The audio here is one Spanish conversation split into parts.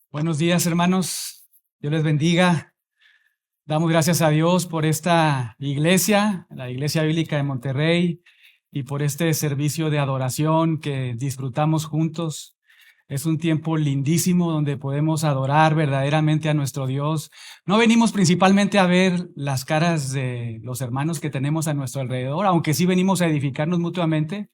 Buenos días, hermanos. Dios les bendiga. Damos gracias a Dios por esta iglesia, la Iglesia Bíblica de Monterrey, y por este servicio de adoración que disfrutamos juntos. Es un tiempo lindísimo donde podemos adorar verdaderamente a nuestro Dios. No venimos principalmente a ver las caras de los hermanos que tenemos a nuestro alrededor, aunque sí venimos a edificarnos mutuamente,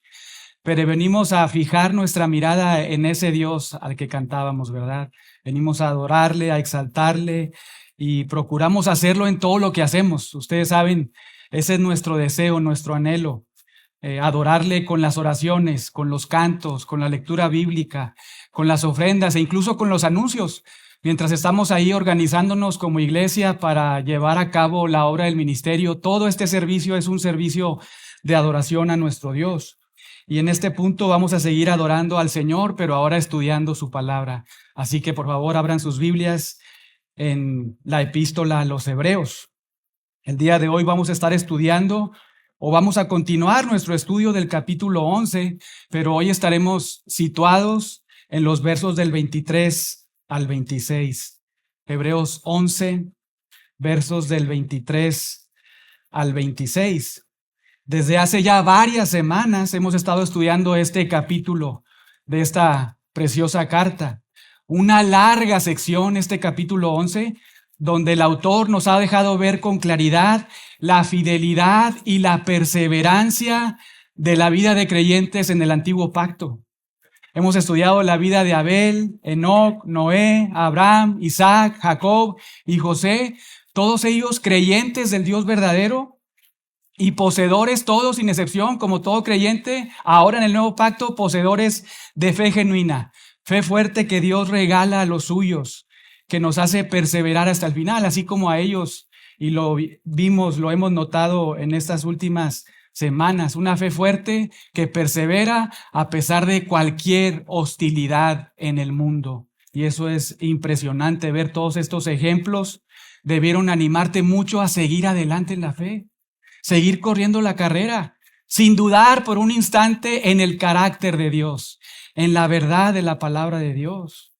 pero venimos a fijar nuestra mirada en ese Dios al que cantábamos, ¿verdad? Venimos a adorarle, a exaltarle y procuramos hacerlo en todo lo que hacemos. Ustedes saben, ese es nuestro deseo, nuestro anhelo. Adorarle con las oraciones, con los cantos, con la lectura bíblica, con las ofrendas e incluso con los anuncios. Mientras estamos ahí organizándonos como iglesia para llevar a cabo la obra del ministerio, todo este servicio es un servicio de adoración a nuestro Dios. Y en este punto vamos a seguir adorando al Señor, pero ahora estudiando su palabra. Así que por favor abran sus Biblias en la epístola a los Hebreos. El día de hoy vamos a estar estudiando o vamos a continuar nuestro estudio del capítulo 11, pero hoy estaremos situados en los versos del 23 al 26. Hebreos 11, versos del 23 al 26. Desde hace ya varias semanas hemos estado estudiando este capítulo de esta preciosa carta. Una larga sección, este capítulo 11, donde el autor nos ha dejado ver con claridad la fidelidad y la perseverancia de la vida de creyentes en el antiguo pacto. Hemos estudiado la vida de Abel, Enoc, Noé, Abraham, Isaac, Jacob y José, todos ellos creyentes del Dios verdadero y poseedores todos sin excepción, como todo creyente, ahora en el nuevo pacto, poseedores de fe genuina, fe fuerte que Dios regala a los suyos, que nos hace perseverar hasta el final, así como a ellos, y lo vimos, lo hemos notado en estas últimas semanas, una fe fuerte que persevera a pesar de cualquier hostilidad en el mundo. Y eso es impresionante ver todos estos ejemplos. Debieron animarte mucho a seguir adelante en la fe, seguir corriendo la carrera, sin dudar por un instante en el carácter de Dios, en la verdad de la palabra de Dios.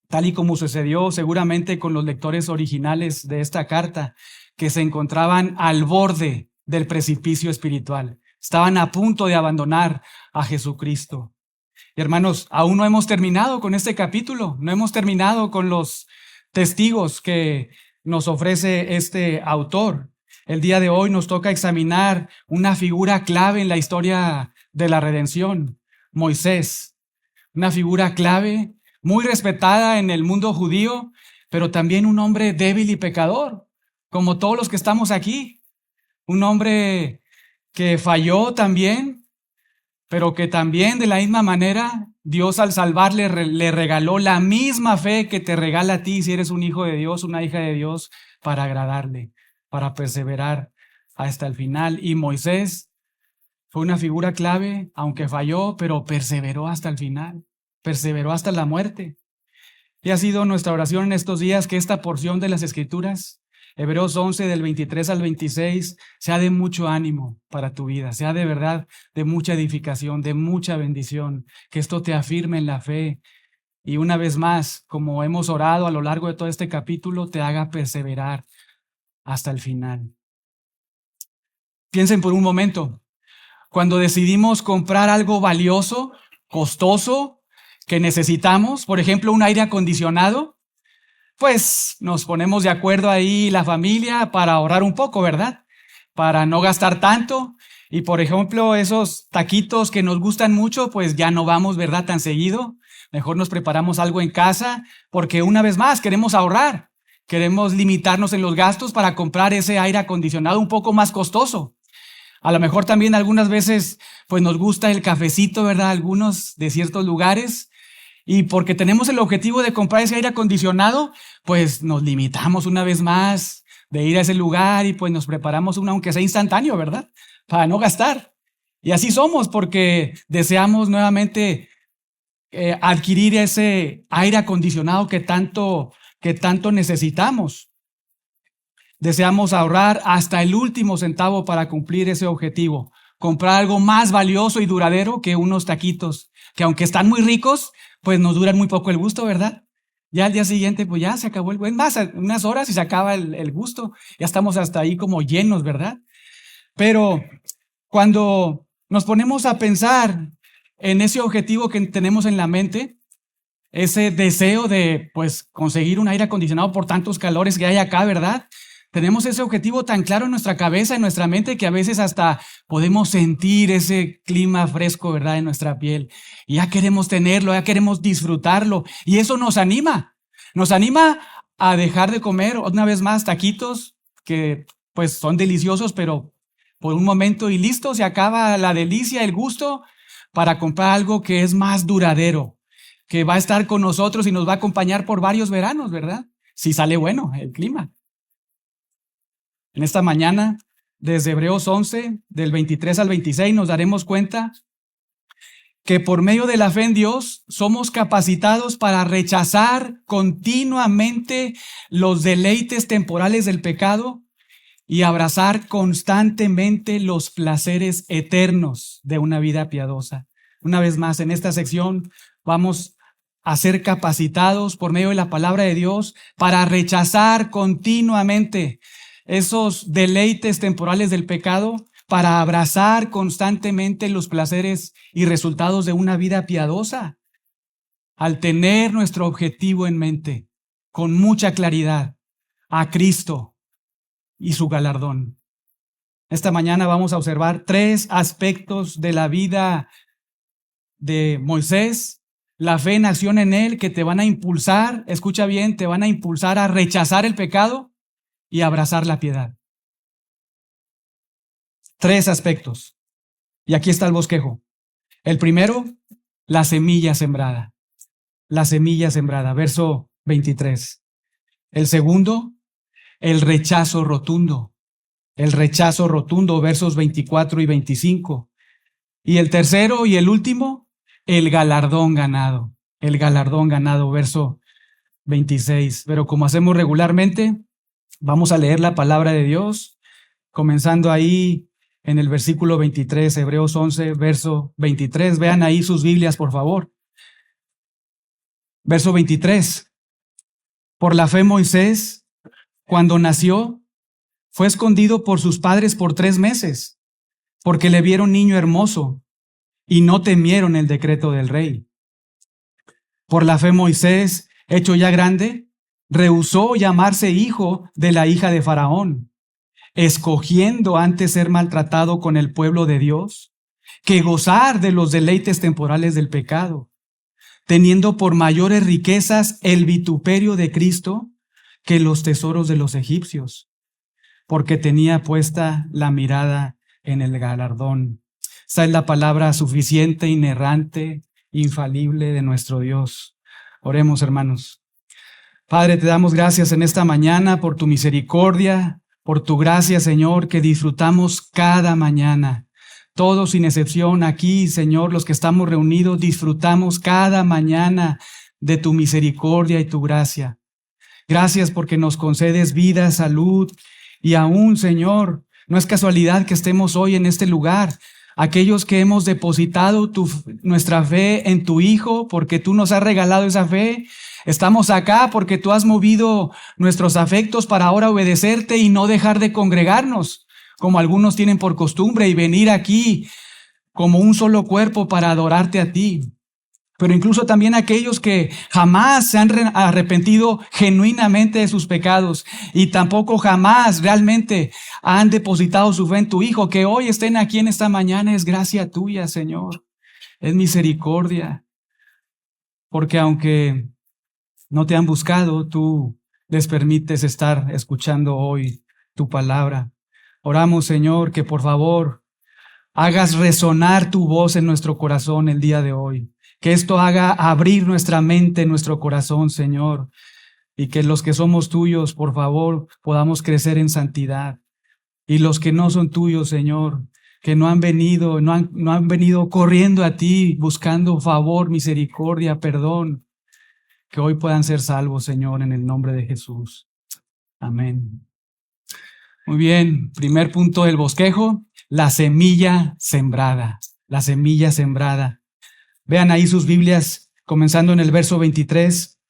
Tal y como sucedió seguramente con los lectores originales de esta carta, que se encontraban al borde del precipicio espiritual. Estaban a punto de abandonar a Jesucristo. Y hermanos, aún no hemos terminado con este capítulo, no hemos terminado con los testigos que nos ofrece este autor. El día de hoy nos toca examinar una figura clave en la historia de la redención, Moisés. Una figura clave, muy respetada en el mundo judío, pero también un hombre débil y pecador, como todos los que estamos aquí. Un hombre que falló también, pero que también de la misma manera Dios al salvarle le regaló la misma fe que te regala a ti si eres un hijo de Dios, una hija de Dios, para agradarle, para perseverar hasta el final. Y Moisés fue una figura clave, aunque falló, pero perseveró hasta el final, perseveró hasta la muerte. Y ha sido nuestra oración en estos días que esta porción de las Escrituras, Hebreos 11 del 23 al 26, sea de mucho ánimo para tu vida, sea de verdad de mucha edificación, de mucha bendición, que esto te afirme en la fe y una vez más, como hemos orado a lo largo de todo este capítulo, te haga perseverar hasta el final. Piensen por un momento, cuando decidimos comprar algo valioso, costoso, que necesitamos, por ejemplo, un aire acondicionado, pues nos ponemos de acuerdo ahí la familia para ahorrar un poco, ¿verdad? Para no gastar tanto. Y por ejemplo, esos taquitos que nos gustan mucho, pues ya no vamos, ¿verdad? Tan seguido. Mejor nos preparamos algo en casa porque una vez más queremos ahorrar. Queremos limitarnos en los gastos para comprar ese aire acondicionado un poco más costoso. A lo mejor también algunas veces pues nos gusta el cafecito, ¿verdad? Algunos de ciertos lugares. Y porque tenemos el objetivo de comprar ese aire acondicionado, pues nos limitamos una vez más de ir a ese lugar y pues nos preparamos uno, aunque sea instantáneo, ¿verdad? Para no gastar. Y así somos porque deseamos nuevamente adquirir ese aire acondicionado que tanto necesitamos. Deseamos ahorrar hasta el último centavo para cumplir ese objetivo. Comprar algo más valioso y duradero que unos taquitos, que aunque están muy ricos, pues nos duran muy poco el gusto, ¿verdad? Ya al día siguiente, pues ya se acabó más, unas horas y se acaba el gusto. Ya estamos hasta ahí como llenos, ¿verdad? Pero cuando nos ponemos a pensar en ese objetivo que tenemos en la mente, ese deseo de, pues, conseguir un aire acondicionado por tantos calores que hay acá, ¿verdad? Tenemos ese objetivo tan claro en nuestra cabeza, en nuestra mente, que a veces hasta podemos sentir ese clima fresco, ¿verdad?, en nuestra piel. Y ya queremos tenerlo, ya queremos disfrutarlo. Y eso nos anima. Nos anima a dejar de comer una vez más taquitos, que pues son deliciosos, pero por un momento y listo, se acaba la delicia, el gusto, para comprar algo que es más duradero, que va a estar con nosotros y nos va a acompañar por varios veranos, ¿verdad? Si sale bueno el clima. En esta mañana, desde Hebreos 11, del 23 al 26, nos daremos cuenta que por medio de la fe en Dios somos capacitados para rechazar continuamente los deleites temporales del pecado y abrazar constantemente los placeres eternos de una vida piadosa. Una vez más, en esta sección vamos a ser capacitados por medio de la palabra de Dios para rechazar continuamente esos deleites temporales del pecado, para abrazar constantemente los placeres y resultados de una vida piadosa, al tener nuestro objetivo en mente con mucha claridad, a Cristo y su galardón. Esta mañana vamos a observar 3 aspectos de la vida de Moisés, la fe en acción en él, que te van a impulsar, escucha bien, te van a impulsar a rechazar el pecado y abrazar la piedad. 3 aspectos. Y aquí está el bosquejo. El primero, la semilla sembrada. La semilla sembrada, verso 23. El segundo, el rechazo rotundo. El rechazo rotundo, versos 24 y 25. Y el tercero y el último, el galardón ganado. El galardón ganado, verso 26. Pero como hacemos regularmente, vamos a leer la palabra de Dios, comenzando ahí en el versículo 23, Hebreos 11, verso 23. Vean ahí sus Biblias, por favor. Verso 23. Por la fe Moisés, cuando nació, fue escondido por sus padres por 3 meses, porque le vieron niño hermoso y no temieron el decreto del rey. Por la fe Moisés, hecho ya grande, rehusó llamarse hijo de la hija de Faraón, escogiendo antes ser maltratado con el pueblo de Dios que gozar de los deleites temporales del pecado, teniendo por mayores riquezas el vituperio de Cristo que los tesoros de los egipcios, porque tenía puesta la mirada en el galardón. Esta es la palabra suficiente, inerrante, infalible de nuestro Dios. Oremos, hermanos. Padre, te damos gracias en esta mañana por tu misericordia, por tu gracia, Señor, que disfrutamos cada mañana. Todos sin excepción aquí, Señor, los que estamos reunidos, disfrutamos cada mañana de tu misericordia y tu gracia. Gracias porque nos concedes vida, salud y aún, Señor, no es casualidad que estemos hoy en este lugar. Aquellos que hemos depositado nuestra fe en tu Hijo, porque tú nos has regalado esa fe, estamos acá porque tú has movido nuestros afectos para ahora obedecerte y no dejar de congregarnos, como algunos tienen por costumbre, y venir aquí como un solo cuerpo para adorarte a ti. Pero incluso también aquellos que jamás se han arrepentido genuinamente de sus pecados y tampoco jamás realmente han depositado su fe en tu Hijo, que hoy estén aquí en esta mañana es gracia tuya, Señor. Es misericordia. Porque aunque no te han buscado, tú les permites estar escuchando hoy tu palabra. Oramos, Señor, que por favor hagas resonar tu voz en nuestro corazón el día de hoy. Que esto haga abrir nuestra mente, nuestro corazón, Señor. Y que los que somos tuyos, por favor, podamos crecer en santidad. Y los que no son tuyos, Señor, que no han venido corriendo a ti, buscando favor, misericordia, perdón, que hoy puedan ser salvos, Señor, en el nombre de Jesús. Amén. Muy bien, primer punto del bosquejo, la semilla sembrada. La semilla sembrada. Vean ahí sus Biblias, comenzando en el verso 23.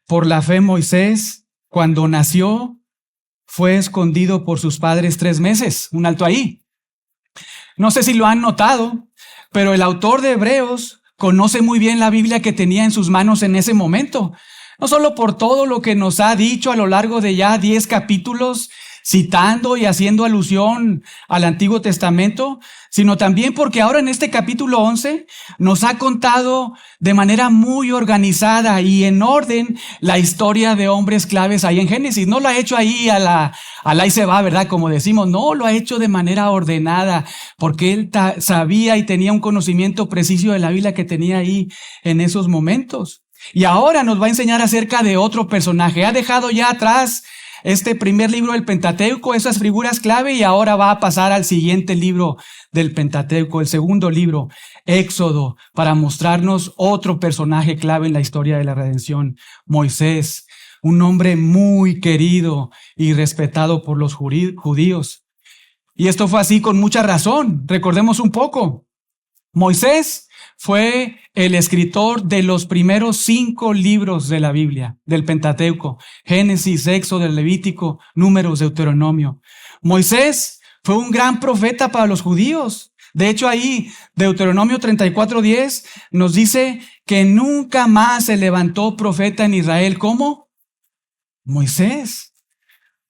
Por la fe Moisés, cuando nació, fue escondido por sus padres 3 meses. Un alto ahí. No sé si lo han notado, pero el autor de Hebreos conoce muy bien la Biblia que tenía en sus manos en ese momento. No solo por todo lo que nos ha dicho a lo largo de ya 10 capítulos, citando y haciendo alusión al Antiguo Testamento, sino también porque ahora en este capítulo 11 nos ha contado de manera muy organizada y en orden la historia de hombres claves ahí en Génesis. No lo ha hecho ahí ahí se va, ¿verdad? Como decimos, no, lo ha hecho de manera ordenada, porque él sabía y tenía un conocimiento preciso de la Biblia que tenía ahí en esos momentos. Y ahora nos va a enseñar acerca de otro personaje. Ha dejado ya atrás este primer libro del Pentateuco, esas figuras clave, y ahora va a pasar al siguiente libro del Pentateuco, el segundo libro, Éxodo, para mostrarnos otro personaje clave en la historia de la redención, Moisés, un hombre muy querido y respetado por los judíos. Y esto fue así con mucha razón. Recordemos un poco. Moisés fue el escritor de los primeros 5 libros de la Biblia, del Pentateuco: Génesis, Éxodo, Levítico, Números, Deuteronomio. Moisés fue un gran profeta para los judíos. De hecho, ahí, Deuteronomio 34:10 nos dice que nunca más se levantó profeta en Israel. ¿Cómo? Moisés,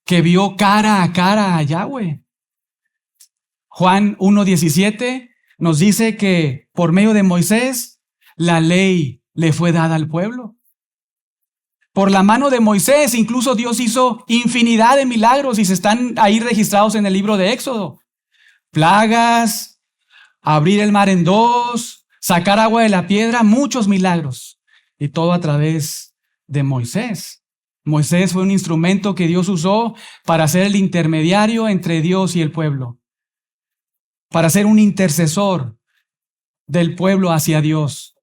que vio cara a cara a Yahweh. Juan 1:17 nos dice que por medio de Moisés la ley le fue dada al pueblo. Por la mano de Moisés incluso Dios hizo infinidad de milagros y se están ahí registrados en el libro de Éxodo. Plagas, abrir el mar en 2, sacar agua de la piedra, muchos milagros. Y todo a través de Moisés. Moisés fue un instrumento que Dios usó para ser el intermediario entre Dios y el pueblo, para ser un intercesor del pueblo hacia Dios,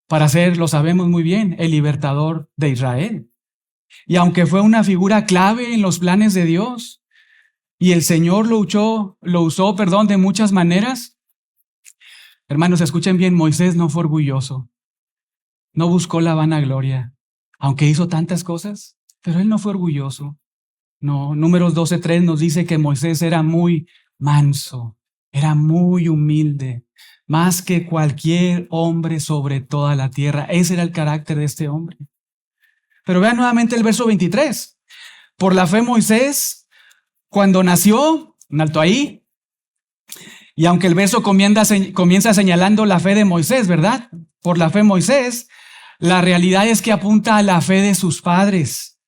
para ser, lo sabemos muy bien, el libertador de Israel. Y aunque fue una figura clave en los planes de Dios, y el Señor lo usó, de muchas maneras, hermanos, escuchen bien, Moisés no fue orgulloso, no buscó la vanagloria, aunque hizo tantas cosas, pero él no fue orgulloso. No, Números 12:3 nos dice que Moisés era muy manso, era muy humilde, más que cualquier hombre sobre toda la tierra. Ese era el carácter de este hombre. Pero vean nuevamente el verso 23. Por la fe Moisés, cuando nació, un alto ahí, y aunque el verso comienza señalando la fe de Moisés, ¿verdad? Por la fe Moisés, la realidad es que apunta a la fe de sus padres,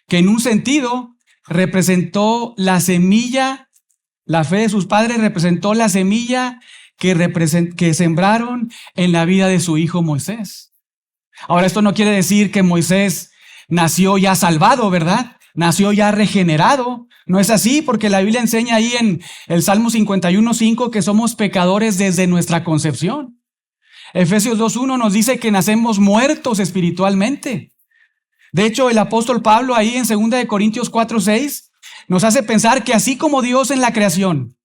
que en un sentido representó la semilla. La fe de sus padres representó la semilla que sembraron en la vida de su hijo Moisés. Ahora, esto no quiere decir que Moisés nació ya salvado, ¿verdad? Nació ya regenerado. No es así, porque la Biblia enseña ahí en el Salmo 51:5 que somos pecadores desde nuestra concepción. Efesios 2:1 nos dice que nacemos muertos espiritualmente. De hecho, el apóstol Pablo ahí en 2 Corintios 4:6 nos hace pensar que así como Dios en la creación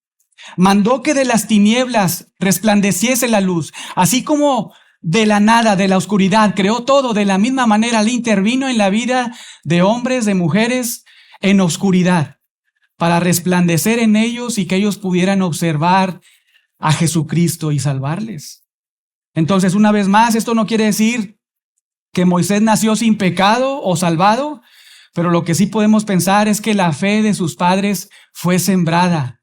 mandó que de las tinieblas resplandeciese la luz, así como de la nada, de la oscuridad, creó todo, de la misma manera Él intervino en la vida de hombres, de mujeres en oscuridad, para resplandecer en ellos y que ellos pudieran observar a Jesucristo y salvarles. Entonces, una vez más, esto no quiere decir que Moisés nació sin pecado o salvado, pero lo que sí podemos pensar es que la fe de sus padres fue sembrada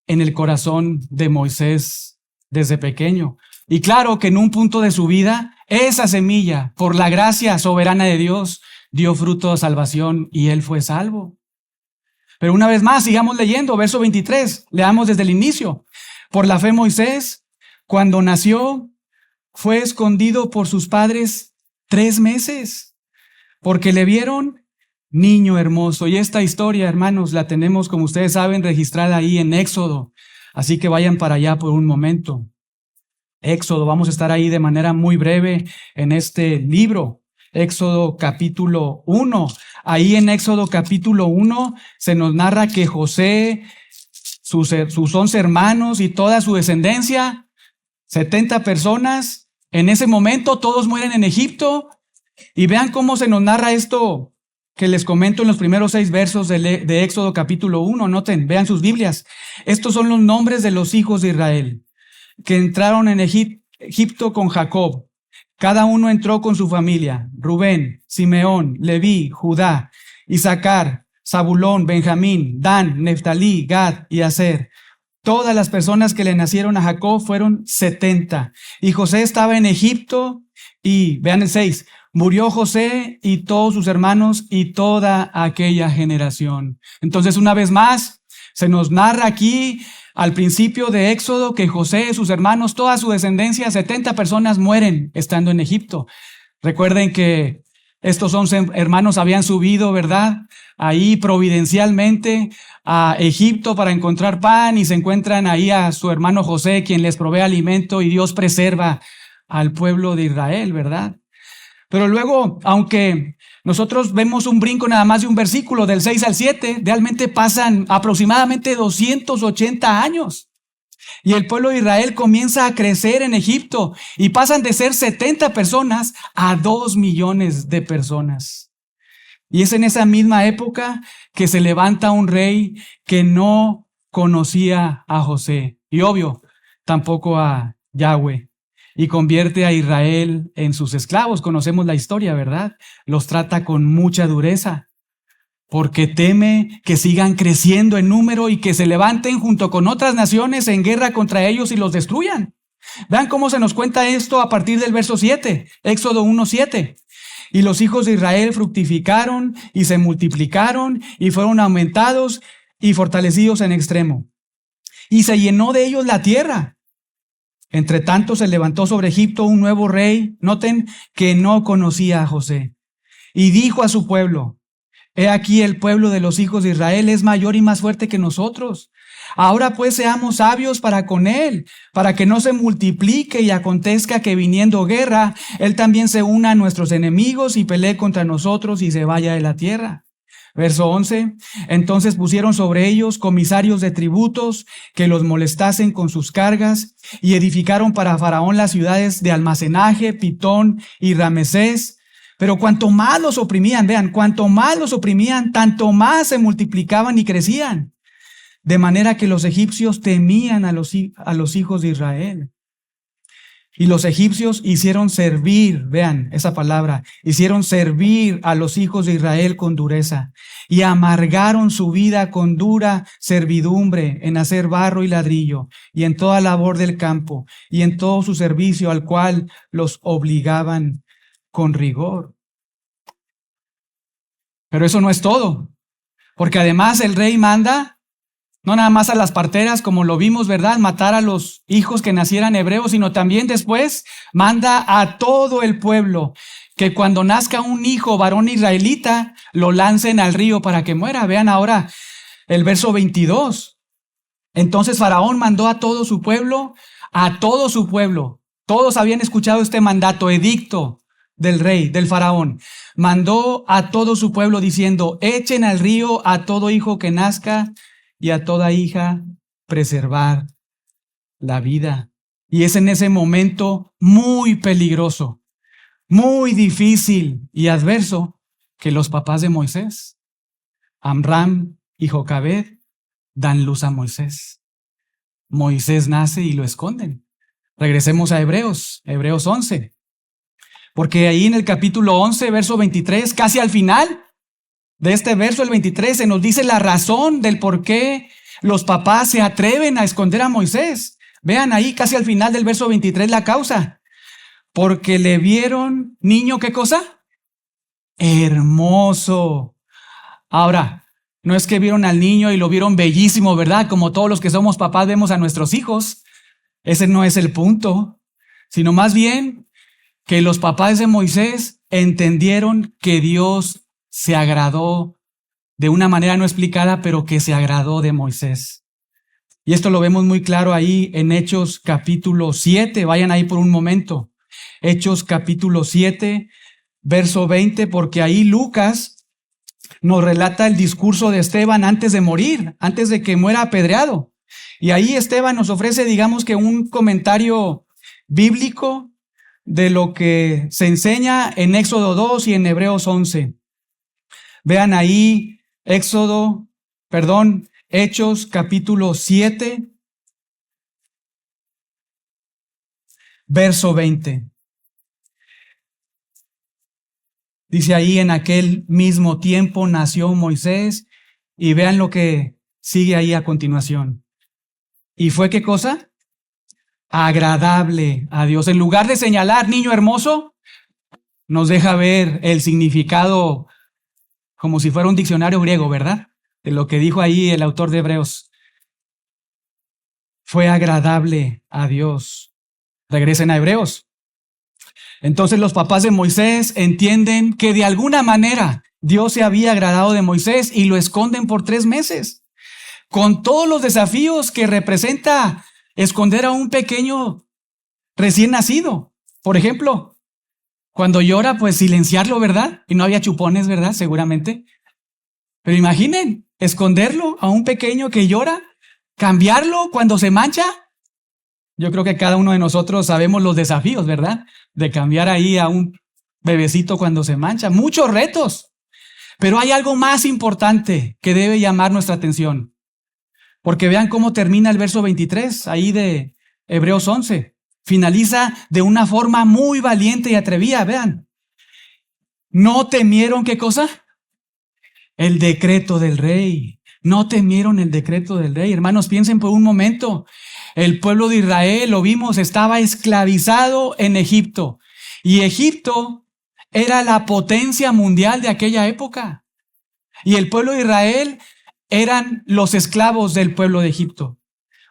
en el corazón de Moisés desde pequeño. Y claro que en un punto de su vida, esa semilla, por la gracia soberana de Dios, dio fruto de salvación y él fue salvo. Pero una vez más, sigamos leyendo, verso 23, leamos desde el inicio. Por la fe Moisés, cuando nació, fue escondido por sus padres 3 meses, porque le vieron niño hermoso. Y esta historia, hermanos, la tenemos, como ustedes saben, registrada ahí en Éxodo. Así que vayan para allá por un momento. Éxodo, vamos a estar ahí de manera muy breve en este libro. Éxodo capítulo 1. Ahí en Éxodo capítulo 1 se nos narra que José, sus 11 hermanos y toda su descendencia, 70 personas, en ese momento todos mueren en Egipto Y vean cómo se nos narra esto que les comento en los primeros 6 versos de Éxodo capítulo 1. Noten, vean sus Biblias. Estos son los nombres de los hijos de Israel que entraron en Egipto con Jacob. Cada uno entró con su familia: Rubén, Simeón, Leví, Judá, Isaacar, Zabulón, Benjamín, Dan, Neftalí, Gad y Aser. Todas las personas que le nacieron a Jacob fueron 70. Y José estaba en Egipto y, vean el 6, murió José y todos sus hermanos y toda aquella generación. Entonces, una vez más, se nos narra aquí al principio de Éxodo que José, sus hermanos, toda su descendencia, 70 personas mueren estando en Egipto. Recuerden que estos 11 hermanos habían subido, ¿verdad?, ahí providencialmente a Egipto para encontrar pan, y se encuentran ahí a su hermano José, quien les provee alimento, y Dios preserva al pueblo de Israel, ¿verdad? Pero luego, aunque nosotros vemos un brinco nada más de un versículo del 6 al 7, realmente pasan aproximadamente 280 años. Y el pueblo de Israel comienza a crecer en Egipto y pasan de ser 70 personas a 2 millones de personas. Y es en esa misma época que se levanta un rey que no conocía a José y, obvio, tampoco a Yahweh, y convierte a Israel en sus esclavos. Conocemos la historia, ¿verdad? Los trata con mucha dureza, porque teme que sigan creciendo en número y que se levanten junto con otras naciones en guerra contra ellos y los destruyan. Vean cómo se nos cuenta esto a partir del verso 7, Éxodo 1:7. Y los hijos de Israel fructificaron y se multiplicaron y fueron aumentados y fortalecidos en extremo. Y se llenó de ellos la tierra. Entre tanto se levantó sobre Egipto un nuevo rey, noten, que no conocía a José. Y dijo a su pueblo: he aquí el pueblo de los hijos de Israel es mayor y más fuerte que nosotros. Ahora pues seamos sabios para con él, para que no se multiplique y acontezca que viniendo guerra, él también se una a nuestros enemigos y pelee contra nosotros y se vaya de la tierra. Verso 11, entonces pusieron sobre ellos comisarios de tributos que los molestasen con sus cargas, y edificaron para Faraón las ciudades de almacenaje, Pitón y Ramesés. Pero cuanto más los oprimían, vean, cuanto más los oprimían, tanto más se multiplicaban y crecían. De manera que los egipcios temían a los hijos de Israel. Y los egipcios hicieron servir, vean esa palabra, hicieron servir a los hijos de Israel con dureza, y amargaron su vida con dura servidumbre en hacer barro y ladrillo, y en toda labor del campo, y en todo su servicio al cual los obligaban con rigor. Pero eso no es todo, porque además el rey manda no nada más a las parteras, como lo vimos, ¿verdad?, matar a los hijos que nacieran hebreos, sino también después manda a todo el pueblo que cuando nazca un hijo varón israelita, lo lancen al río para que muera. Vean ahora el verso 22. Entonces Faraón mandó a todo su pueblo, todos habían escuchado este mandato, edicto del rey, del faraón. Mandó a todo su pueblo diciendo: echen al río a todo hijo que nazca y a toda hija preservar la vida. Y es en ese momento muy peligroso, muy difícil y adverso que los papás de Moisés, Amram y Jocabed, dan luz a Moisés. Moisés nace y lo esconden. Regresemos a Hebreos 11. Porque ahí en el capítulo 11, verso 23, casi al final de este verso, el 23, se nos dice la razón del por qué los papás se atreven a esconder a Moisés. Vean ahí casi al final del verso 23 la causa. Porque le vieron, niño, ¿qué cosa? Hermoso. Ahora, no es que vieron al niño y lo vieron bellísimo, ¿verdad? Como todos los que somos papás vemos a nuestros hijos. Ese no es el punto, sino más bien que los papás de Moisés entendieron que Dios se agradó de una manera no explicada, pero que se agradó de Moisés. Y esto lo vemos muy claro ahí en Hechos capítulo 7. Vayan ahí por un momento. Hechos capítulo 7, verso 20, porque ahí Lucas nos relata el discurso de Esteban antes de morir, antes de que muera apedreado. Y ahí Esteban nos ofrece, digamos que un comentario bíblico de lo que se enseña en Éxodo 2 y en Hebreos 11. Vean ahí Hechos capítulo 7, verso 20. Dice ahí: en aquel mismo tiempo nació Moisés, y vean lo que sigue ahí a continuación. ¿Y fue qué cosa? Agradable a Dios. En lugar de señalar niño hermoso, nos deja ver el significado como si fuera un diccionario griego, ¿verdad? De lo que dijo ahí el autor de Hebreos. Fue agradable a Dios. Regresen a Hebreos. Entonces los papás de Moisés entienden que de alguna manera Dios se había agradado de Moisés y lo esconden por 3 meses. Con todos los desafíos que representa esconder a un pequeño recién nacido. Por ejemplo, cuando llora, pues silenciarlo, ¿verdad? Y no había chupones, ¿verdad? Seguramente. Pero imaginen, esconderlo a un pequeño que llora, cambiarlo cuando se mancha. Yo creo que cada uno de nosotros sabemos los desafíos, ¿verdad? De cambiar ahí a un bebecito cuando se mancha. Muchos retos. Pero hay algo más importante que debe llamar nuestra atención. Porque vean cómo termina el verso 23, ahí de Hebreos 11. Finaliza de una forma muy valiente y atrevida, vean. ¿No temieron qué cosa? El decreto del rey. No temieron el decreto del rey. Hermanos, piensen por un momento. El pueblo de Israel, lo vimos, estaba esclavizado en Egipto. Y Egipto era la potencia mundial de aquella época. Y el pueblo de Israel eran los esclavos del pueblo de Egipto.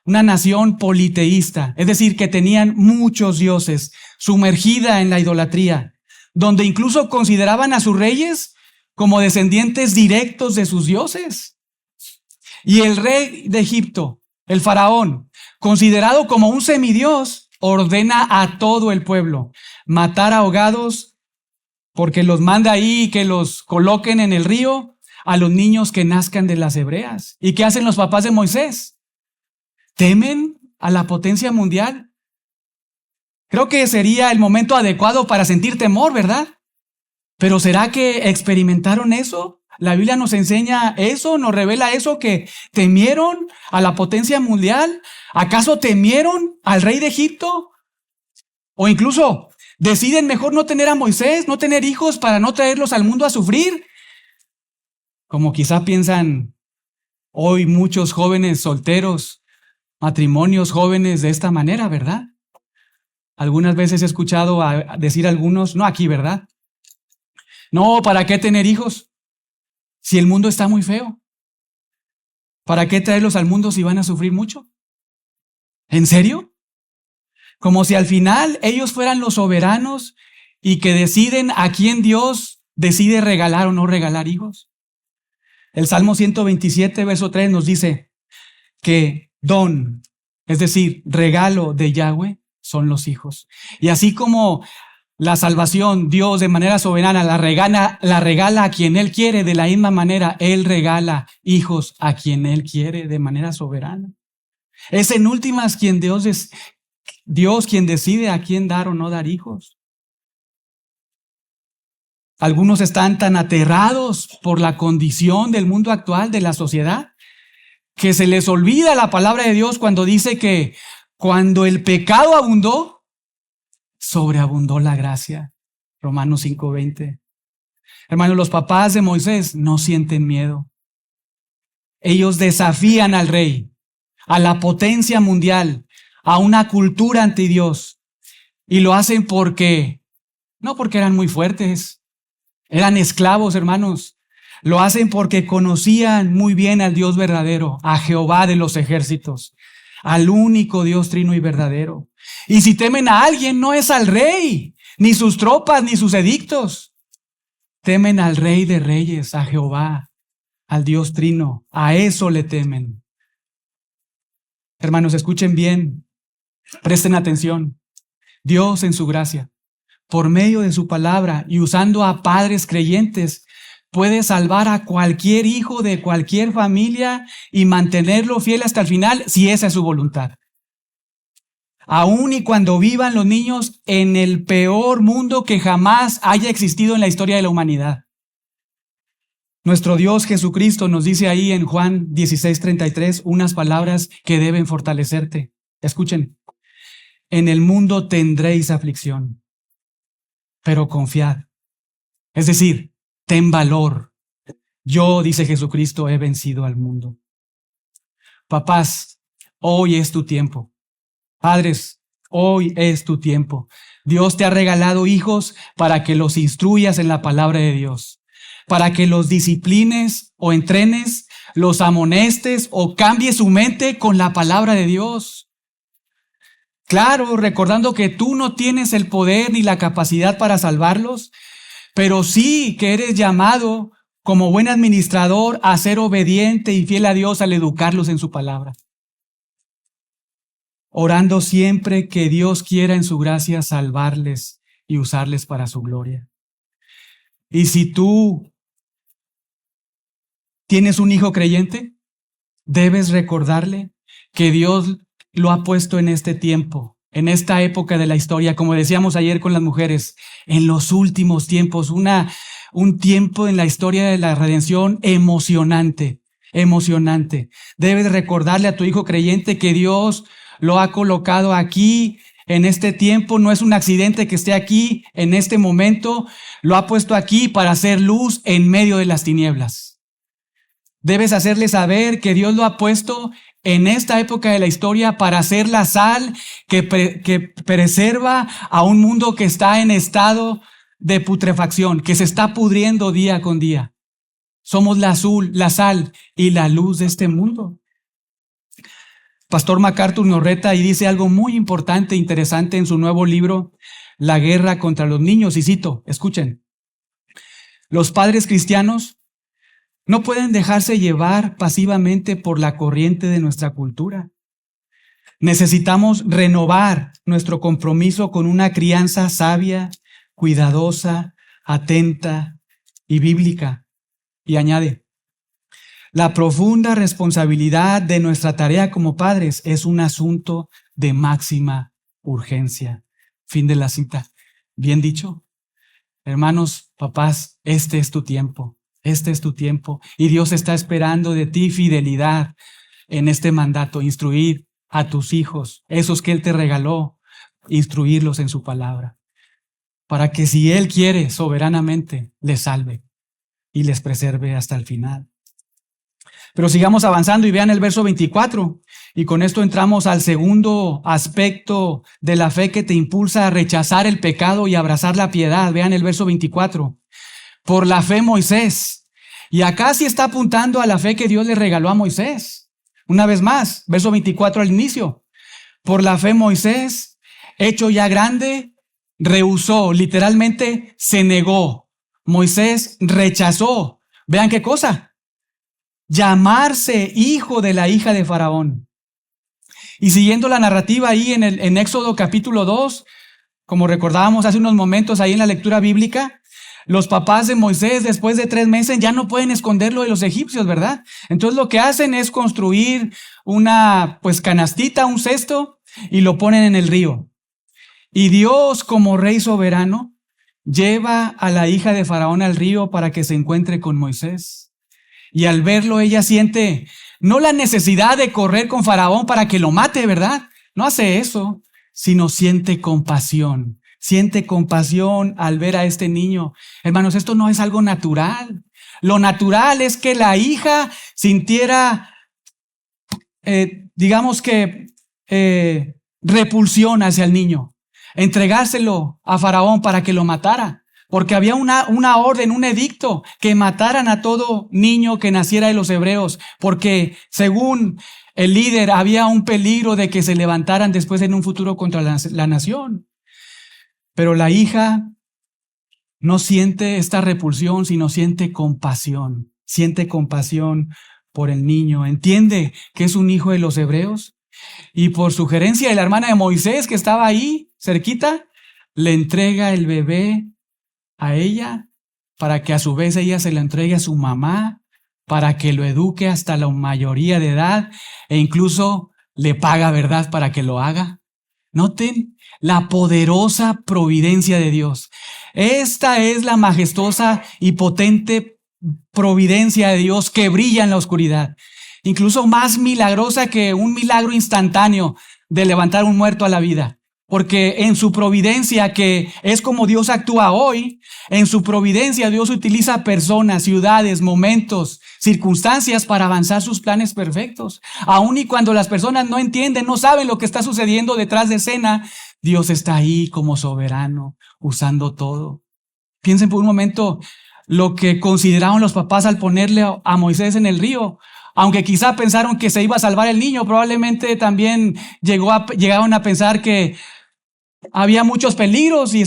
Una nación politeísta, es decir, que tenían muchos dioses, sumergida en la idolatría, donde incluso consideraban a sus reyes como descendientes directos de sus dioses. Y el rey de Egipto, el faraón, considerado como un semidios, ordena a todo el pueblo matar ahogados, porque los manda ahí que los coloquen en el río a los niños que nazcan de las hebreas. ¿Y qué hacen los papás de Moisés? ¿Temen a la potencia mundial? Creo que sería el momento adecuado para sentir temor, ¿verdad? Pero ¿será que experimentaron eso? La Biblia nos enseña eso, nos revela eso, que temieron a la potencia mundial. ¿Acaso temieron al rey de Egipto? O incluso deciden mejor no tener a Moisés, no tener hijos para no traerlos al mundo a sufrir. Como quizá piensan hoy muchos jóvenes solteros, matrimonios jóvenes de esta manera, ¿verdad? Algunas veces he escuchado a decir algunos, no aquí, ¿verdad? No, ¿para qué tener hijos si el mundo está muy feo? ¿Para qué traerlos al mundo si van a sufrir mucho? ¿En serio? Como si al final ellos fueran los soberanos y que deciden a quién Dios decide regalar o no regalar hijos. El Salmo 127, verso 3 nos dice que don, es decir, regalo de Yahweh, son los hijos. Y así como la salvación, Dios de manera soberana la regala a quien Él quiere, de la misma manera Él regala hijos a quien Él quiere de manera soberana. Es en últimas quien Dios quien decide a quién dar o no dar hijos. Algunos están tan aterrados por la condición del mundo actual, de la sociedad, que se les olvida la palabra de Dios cuando dice que cuando el pecado abundó, sobreabundó la gracia. Romanos 5:20. Hermanos, los papás de Moisés no sienten miedo. Ellos desafían al rey, a la potencia mundial, a una cultura anti Dios. Y lo hacen no porque eran muy fuertes, eran esclavos, hermanos. Lo hacen porque conocían muy bien al Dios verdadero, a Jehová de los ejércitos, al único Dios trino y verdadero. Y si temen a alguien, no es al rey, ni sus tropas, ni sus edictos. Temen al Rey de Reyes, a Jehová, al Dios trino. A eso le temen. Hermanos, escuchen bien, presten atención. Dios en su gracia, por medio de su palabra y usando a padres creyentes, puede salvar a cualquier hijo de cualquier familia y mantenerlo fiel hasta el final si esa es su voluntad. Aún y cuando vivan los niños en el peor mundo que jamás haya existido en la historia de la humanidad. Nuestro Dios Jesucristo nos dice ahí en Juan 16:33 unas palabras que deben fortalecerte. Escuchen. En el mundo tendréis aflicción, pero confiad. Es decir, ten valor. Yo, dice Jesucristo, he vencido al mundo. Papás, hoy es tu tiempo. Padres, hoy es tu tiempo. Dios te ha regalado hijos para que los instruyas en la palabra de Dios, para que los disciplines o entrenes, los amonestes o cambies su mente con la palabra de Dios. Claro, recordando que tú no tienes el poder ni la capacidad para salvarlos, pero sí que eres llamado como buen administrador a ser obediente y fiel a Dios al educarlos en su palabra. Orando siempre que Dios quiera en su gracia salvarles y usarles para su gloria. Y si tú tienes un hijo creyente, debes recordarle que Dios lo ha puesto en este tiempo, en esta época de la historia, como decíamos ayer con las mujeres, en los últimos tiempos, un tiempo en la historia de la redención emocionante. Debes recordarle a tu hijo creyente que Dios lo ha colocado aquí, en este tiempo. No es un accidente que esté aquí, en este momento. Lo ha puesto aquí para hacer luz en medio de las tinieblas. Debes hacerle saber que Dios lo ha puesto en esta época de la historia para ser la sal que preserva a un mundo que está en estado de putrefacción, que se está pudriendo día con día. Somos la sal y la luz de este mundo. Pastor MacArthur nos reta y dice algo muy importante e interesante en su nuevo libro, La guerra contra los niños, y cito, escuchen: los padres cristianos no pueden dejarse llevar pasivamente por la corriente de nuestra cultura. Necesitamos renovar nuestro compromiso con una crianza sabia, cuidadosa, atenta y bíblica. Y añade, la profunda responsabilidad de nuestra tarea como padres es un asunto de máxima urgencia. Fin de la cita. Bien dicho. Hermanos, papás, este es tu tiempo. Este es tu tiempo. Y Dios está esperando de ti fidelidad en este mandato. Instruir a tus hijos, esos que Él te regaló, instruirlos en su palabra. Para que si Él quiere soberanamente, les salve y les preserve hasta el final. Pero sigamos avanzando y vean el verso 24. Y con esto entramos al segundo aspecto de la fe que te impulsa a rechazar el pecado y abrazar la piedad. Vean el verso 24. Por la fe Moisés. Y acá sí está apuntando a la fe que Dios le regaló a Moisés. Una vez más, verso 24 al inicio. Por la fe Moisés, hecho ya grande, rehusó, literalmente se negó. Moisés rechazó. Vean qué cosa. Llamarse hijo de la hija de Faraón. Y siguiendo la narrativa ahí en Éxodo capítulo 2, como recordábamos hace unos momentos ahí en la lectura bíblica, los papás de Moisés después de 3 meses ya no pueden esconderlo de los egipcios, ¿verdad? Entonces lo que hacen es construir una canastita, un cesto, y lo ponen en el río. Y Dios, como rey soberano, lleva a la hija de Faraón al río para que se encuentre con Moisés. Y al verlo ella siente no la necesidad de correr con Faraón para que lo mate, ¿verdad? No hace eso, sino siente compasión. Siente compasión al ver a este niño. Hermanos, esto no es algo natural. Lo natural es que la hija sintiera, repulsión hacia el niño. Entregárselo a Faraón para que lo matara. Porque había una orden, un edicto, que mataran a todo niño que naciera de los hebreos. Porque según el líder había un peligro de que se levantaran después en un futuro contra la nación. Pero la hija no siente esta repulsión, sino siente compasión. Siente compasión por el niño. Entiende que es un hijo de los hebreos. Y por sugerencia de la hermana de Moisés, que estaba ahí cerquita, le entrega el bebé a ella para que a su vez ella se lo entregue a su mamá, para que lo eduque hasta la mayoría de edad e incluso le paga, ¿verdad?, para que lo haga. Noten la poderosa providencia de Dios. Esta es la majestuosa y potente providencia de Dios que brilla en la oscuridad. Incluso más milagrosa que un milagro instantáneo de levantar un muerto a la vida. Porque en su providencia, que es como Dios actúa hoy, en su providencia Dios utiliza personas, ciudades, momentos, circunstancias para avanzar sus planes perfectos. Aun y cuando las personas no entienden, no saben lo que está sucediendo detrás de escena, Dios está ahí como soberano, usando todo. Piensen por un momento lo que consideraron los papás al ponerle a Moisés en el río. Aunque quizá pensaron que se iba a salvar el niño, probablemente también llegaron a pensar que había muchos peligros y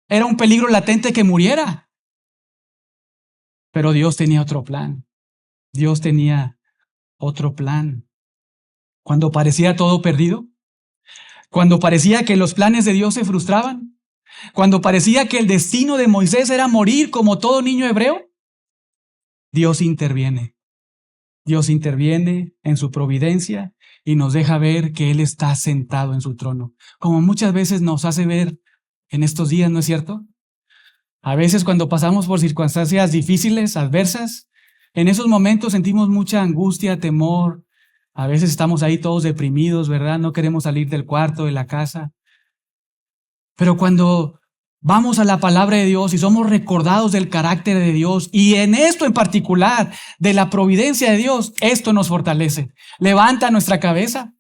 era un peligro latente que muriera. Pero Dios tenía otro plan. Dios tenía otro plan. Cuando parecía todo perdido, cuando parecía que los planes de Dios se frustraban, cuando parecía que el destino de Moisés era morir como todo niño hebreo, Dios interviene. Dios interviene en su providencia y nos deja ver que Él está sentado en su trono, como muchas veces nos hace ver en estos días, ¿no es cierto? A veces cuando pasamos por circunstancias difíciles, adversas, en esos momentos sentimos mucha angustia, temor. A veces estamos ahí todos deprimidos, ¿verdad? No queremos salir del cuarto, de la casa. Pero cuando vamos a la palabra de Dios y somos recordados del carácter de Dios y en esto en particular de la providencia de Dios, esto nos fortalece, levanta nuestra cabeza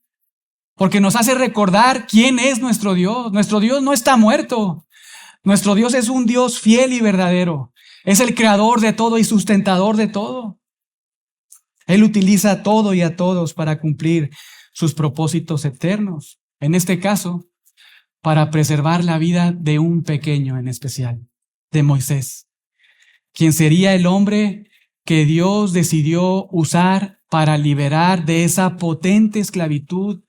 porque nos hace recordar quién es nuestro Dios. Nuestro Dios no está muerto. Nuestro Dios es un Dios fiel y verdadero. Es el creador de todo y sustentador de todo. Él utiliza a todo y a todos para cumplir sus propósitos eternos. En este caso, para preservar la vida de un pequeño en especial, de Moisés, quien sería el hombre que Dios decidió usar para liberar de esa potente esclavitud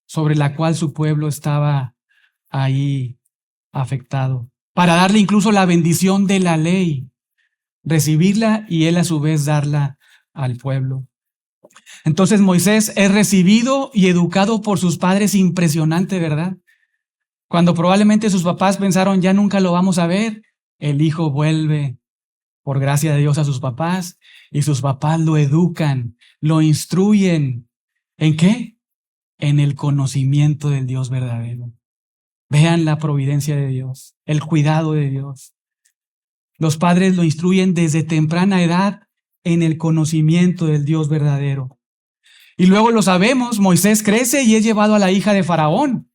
sobre la cual su pueblo estaba ahí afectado, para darle incluso la bendición de la ley, recibirla y él a su vez darla al pueblo. Entonces Moisés es recibido y educado por sus padres, impresionante, ¿verdad? Cuando probablemente sus papás pensaron ya nunca lo vamos a ver, el hijo vuelve por gracia de Dios a sus papás y sus papás lo educan, lo instruyen. ¿En qué? En el conocimiento del Dios verdadero. Vean la providencia de Dios, el cuidado de Dios. Los padres lo instruyen desde temprana edad en el conocimiento del Dios verdadero. Y luego lo sabemos, Moisés crece y es llevado a la hija de Faraón,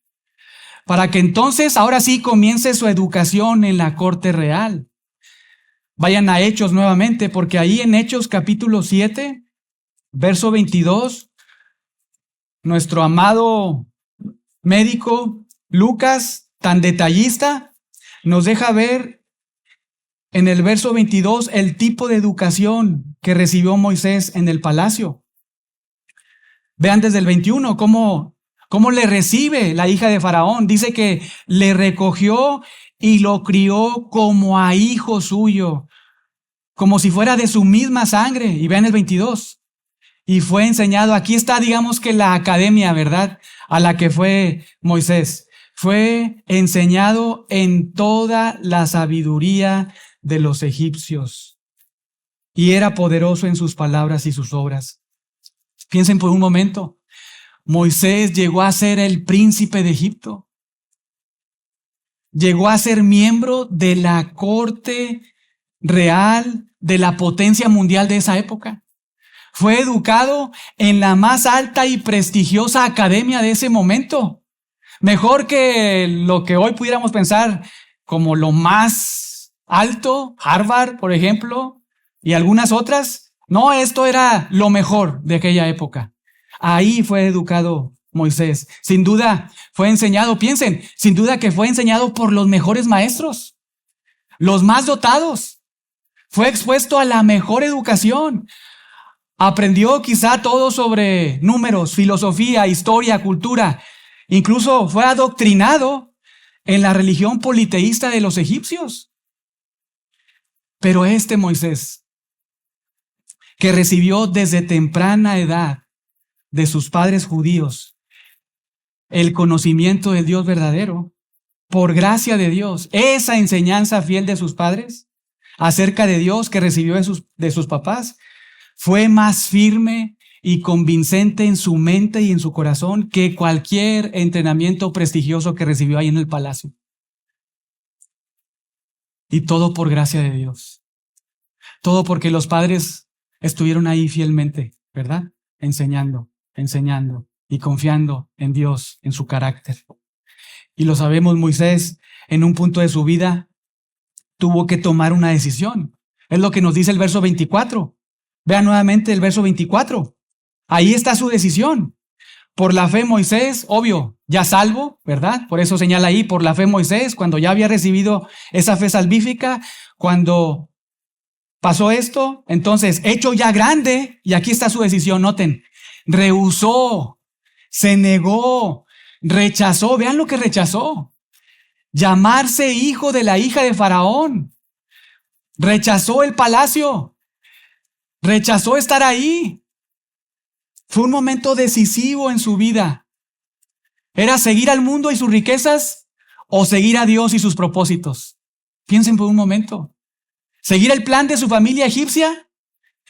para que entonces ahora sí comience su educación en la corte real. Vayan a Hechos nuevamente, porque ahí en Hechos capítulo 7, verso 22, nuestro amado médico Lucas, tan detallista, nos deja ver en el verso 22 el tipo de educación que recibió Moisés en el palacio. Vean desde el 21 cómo le recibe la hija de Faraón. Dice que le recogió y lo crió como a hijo suyo, como si fuera de su misma sangre. Y vean el 22. Y fue enseñado, aquí está, digamos que la academia, ¿verdad? A la que fue Moisés. Fue enseñado en toda la sabiduría de los egipcios. Y era poderoso en sus palabras y sus obras. Piensen por un momento. Moisés llegó a ser el príncipe de Egipto. Llegó a ser miembro de la corte real de la potencia mundial de esa época. Fue educado en la más alta y prestigiosa academia de ese momento. Mejor que lo que hoy pudiéramos pensar como lo más alto, Harvard, por ejemplo, y algunas otras. No, esto era lo mejor de aquella época. Ahí fue educado Moisés. Sin duda fue enseñado, piensen, sin duda que fue enseñado por los mejores maestros, los más dotados. Fue expuesto a la mejor educación. Aprendió quizá todo sobre números, filosofía, historia, cultura. Incluso fue adoctrinado en la religión politeísta de los egipcios. Pero este Moisés, que recibió desde temprana edad de sus padres judíos el conocimiento del Dios verdadero, por gracia de Dios, esa enseñanza fiel de sus padres acerca de Dios que recibió de sus papás, fue más firme y convincente en su mente y en su corazón que cualquier entrenamiento prestigioso que recibió ahí en el palacio. Y todo por gracia de Dios. Todo porque los padres estuvieron ahí fielmente, ¿verdad? Enseñando y confiando en Dios, en su carácter. Y lo sabemos, Moisés, en un punto de su vida, tuvo que tomar una decisión. Es lo que nos dice el verso 24. Vean nuevamente el verso 24. Ahí está su decisión. Por la fe Moisés, obvio, ya salvo, ¿verdad? Por eso señala ahí, por la fe Moisés, cuando ya había recibido esa fe salvífica, cuando pasó esto, entonces, hecho ya grande, y aquí está su decisión, noten, rehusó, se negó, rechazó, vean lo que rechazó, llamarse hijo de la hija de Faraón, rechazó el palacio, rechazó estar ahí. Fue un momento decisivo en su vida. ¿Era seguir al mundo y sus riquezas o seguir a Dios y sus propósitos? Piensen por un momento. ¿Seguir el plan de su familia egipcia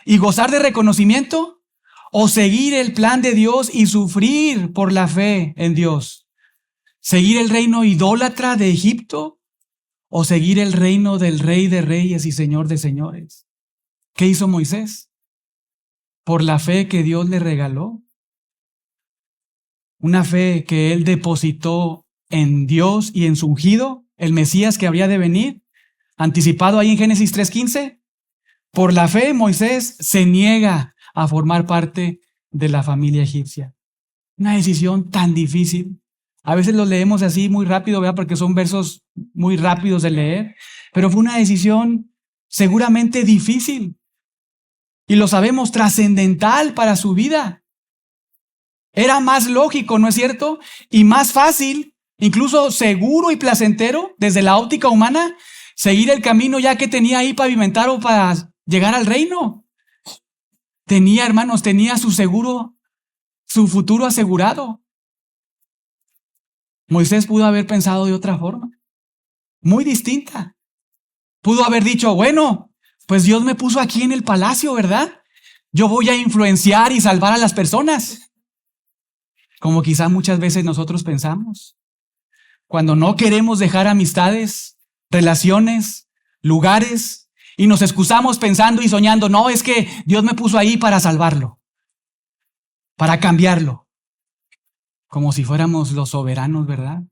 y gozar de reconocimiento? ¿O seguir el plan de Dios y sufrir por la fe en Dios? ¿Seguir el reino idólatra de Egipto? ¿O seguir el reino del Rey de Reyes y Señor de Señores? ¿Qué hizo Moisés? Por la fe que Dios le regaló. Una fe que él depositó en Dios y en su ungido, el Mesías que habría de venir, anticipado ahí en Génesis 3:15. Por la fe, Moisés se niega a formar parte de la familia egipcia. Una decisión tan difícil. A veces los leemos así muy rápido, ¿verdad? Porque son versos muy rápidos de leer, pero fue una decisión seguramente difícil. Y lo sabemos, trascendental para su vida. Era más lógico, ¿no es cierto? Y más fácil, incluso seguro y placentero, desde la óptica humana, seguir el camino ya que tenía ahí pavimentado para llegar al reino. Tenía, hermanos, tenía su seguro, su futuro asegurado. Moisés pudo haber pensado de otra forma, muy distinta. Pudo haber dicho, bueno, pues Dios me puso aquí en el palacio, ¿verdad? Yo voy a influenciar y salvar a las personas. Como quizá muchas veces nosotros pensamos. Cuando no queremos dejar amistades, relaciones, lugares, y nos excusamos pensando y soñando, no, es que Dios me puso ahí para salvarlo, para cambiarlo. Como si fuéramos los soberanos, ¿verdad?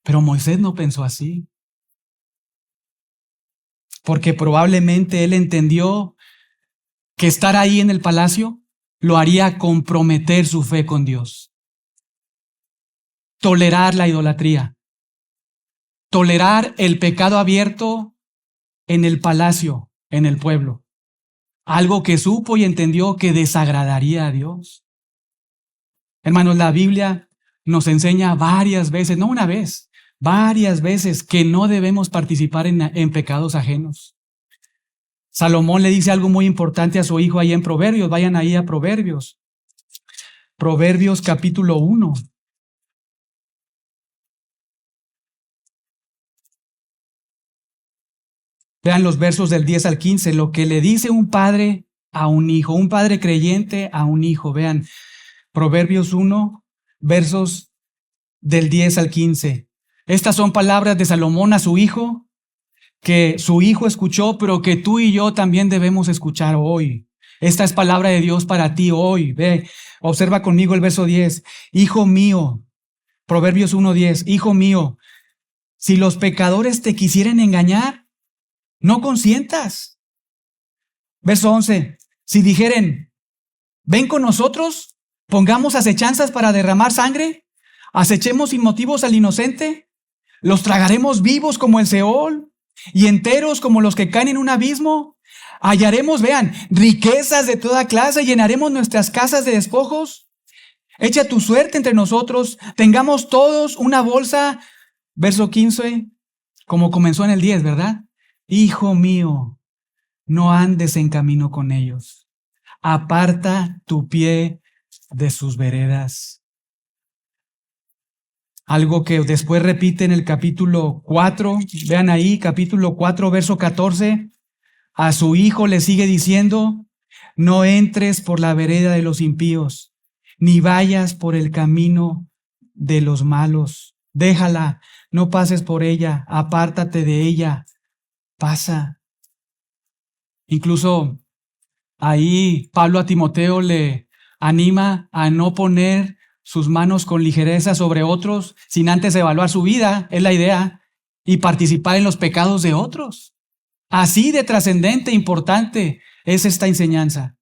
Pero Moisés no pensó así. Porque probablemente él entendió que estar ahí en el palacio lo haría comprometer su fe con Dios. Tolerar la idolatría. Tolerar el pecado abierto en el palacio, en el pueblo. Algo que supo y entendió que desagradaría a Dios. Hermanos, la Biblia nos enseña varias veces, no una vez, varias veces que no debemos participar en pecados ajenos. Salomón le dice algo muy importante a su hijo ahí en Proverbios. Vayan ahí a Proverbios. Proverbios capítulo 1. Vean los versos del 10 al 15. Lo que le dice un padre a un hijo, un padre creyente a un hijo. Vean, Proverbios 1, versos del 10 al 15. Estas son palabras de Salomón a su hijo, que su hijo escuchó, pero que tú y yo también debemos escuchar hoy. Esta es palabra de Dios para ti hoy. Ve, observa conmigo el verso 10. Hijo mío, Proverbios 1:10. Hijo mío, si los pecadores te quisieren engañar, no consientas. Verso 11. Si dijeren, ven con nosotros, pongamos acechanzas para derramar sangre, acechemos sin motivos al inocente, los tragaremos vivos como el Seol y enteros como los que caen en un abismo. Hallaremos, vean, riquezas de toda clase, llenaremos nuestras casas de despojos. Echa tu suerte entre nosotros, tengamos todos una bolsa. Verso 15, como comenzó en el 10, ¿verdad? Hijo mío, no andes en camino con ellos. Aparta tu pie de sus veredas. Algo que después repite en el capítulo 4. Vean ahí, capítulo 4, verso 14. A su hijo le sigue diciendo: no entres por la vereda de los impíos, ni vayas por el camino de los malos. Déjala, no pases por ella, apártate de ella, pasa. Incluso ahí Pablo a Timoteo le anima a no poner sus manos con ligereza sobre otros sin antes evaluar su vida, es la idea, y participar en los pecados de otros. Así de trascendente, importante es esta enseñanza.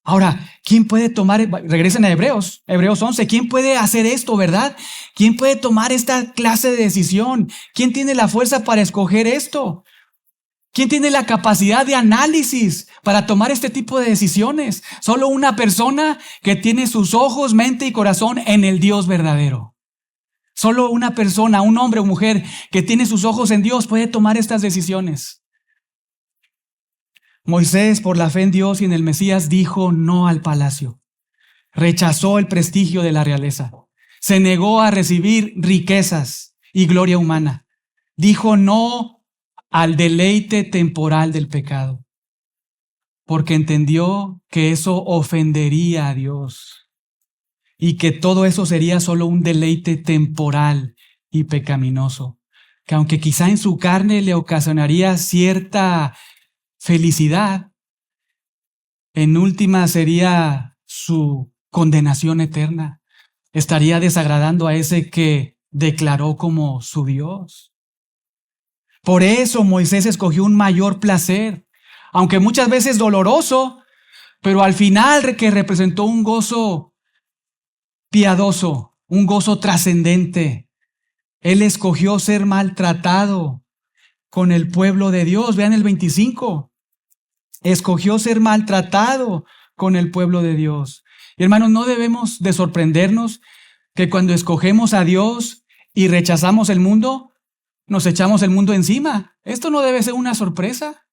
Ahora, ¿quién puede tomar? Regresen a Hebreos 11. ¿Quién puede hacer esto, verdad? ¿Quién puede tomar esta clase de decisión? ¿Quién tiene la fuerza para escoger esto? ¿Quién tiene la capacidad de análisis para tomar este tipo de decisiones? Solo una persona que tiene sus ojos, mente y corazón en el Dios verdadero. Solo una persona, un hombre o mujer que tiene sus ojos en Dios puede tomar estas decisiones. Moisés, por la fe en Dios y en el Mesías, dijo no al palacio. Rechazó el prestigio de la realeza. Se negó a recibir riquezas y gloria humana. Dijo no al deleite temporal del pecado, porque entendió que eso ofendería a Dios y que todo eso sería solo un deleite temporal y pecaminoso, que aunque quizá en su carne le ocasionaría cierta felicidad, en última sería su condenación eterna. Estaría desagradando a ese que declaró como su Dios. Por eso Moisés escogió un mayor placer, aunque muchas veces doloroso, pero al final que representó un gozo piadoso, un gozo trascendente. Él escogió ser maltratado con el pueblo de Dios. Vean el 25. Escogió ser maltratado con el pueblo de Dios. Y hermanos, no debemos de sorprendernos que cuando escogemos a Dios y rechazamos el mundo, nos echamos el mundo encima. Esto no debe ser una sorpresa.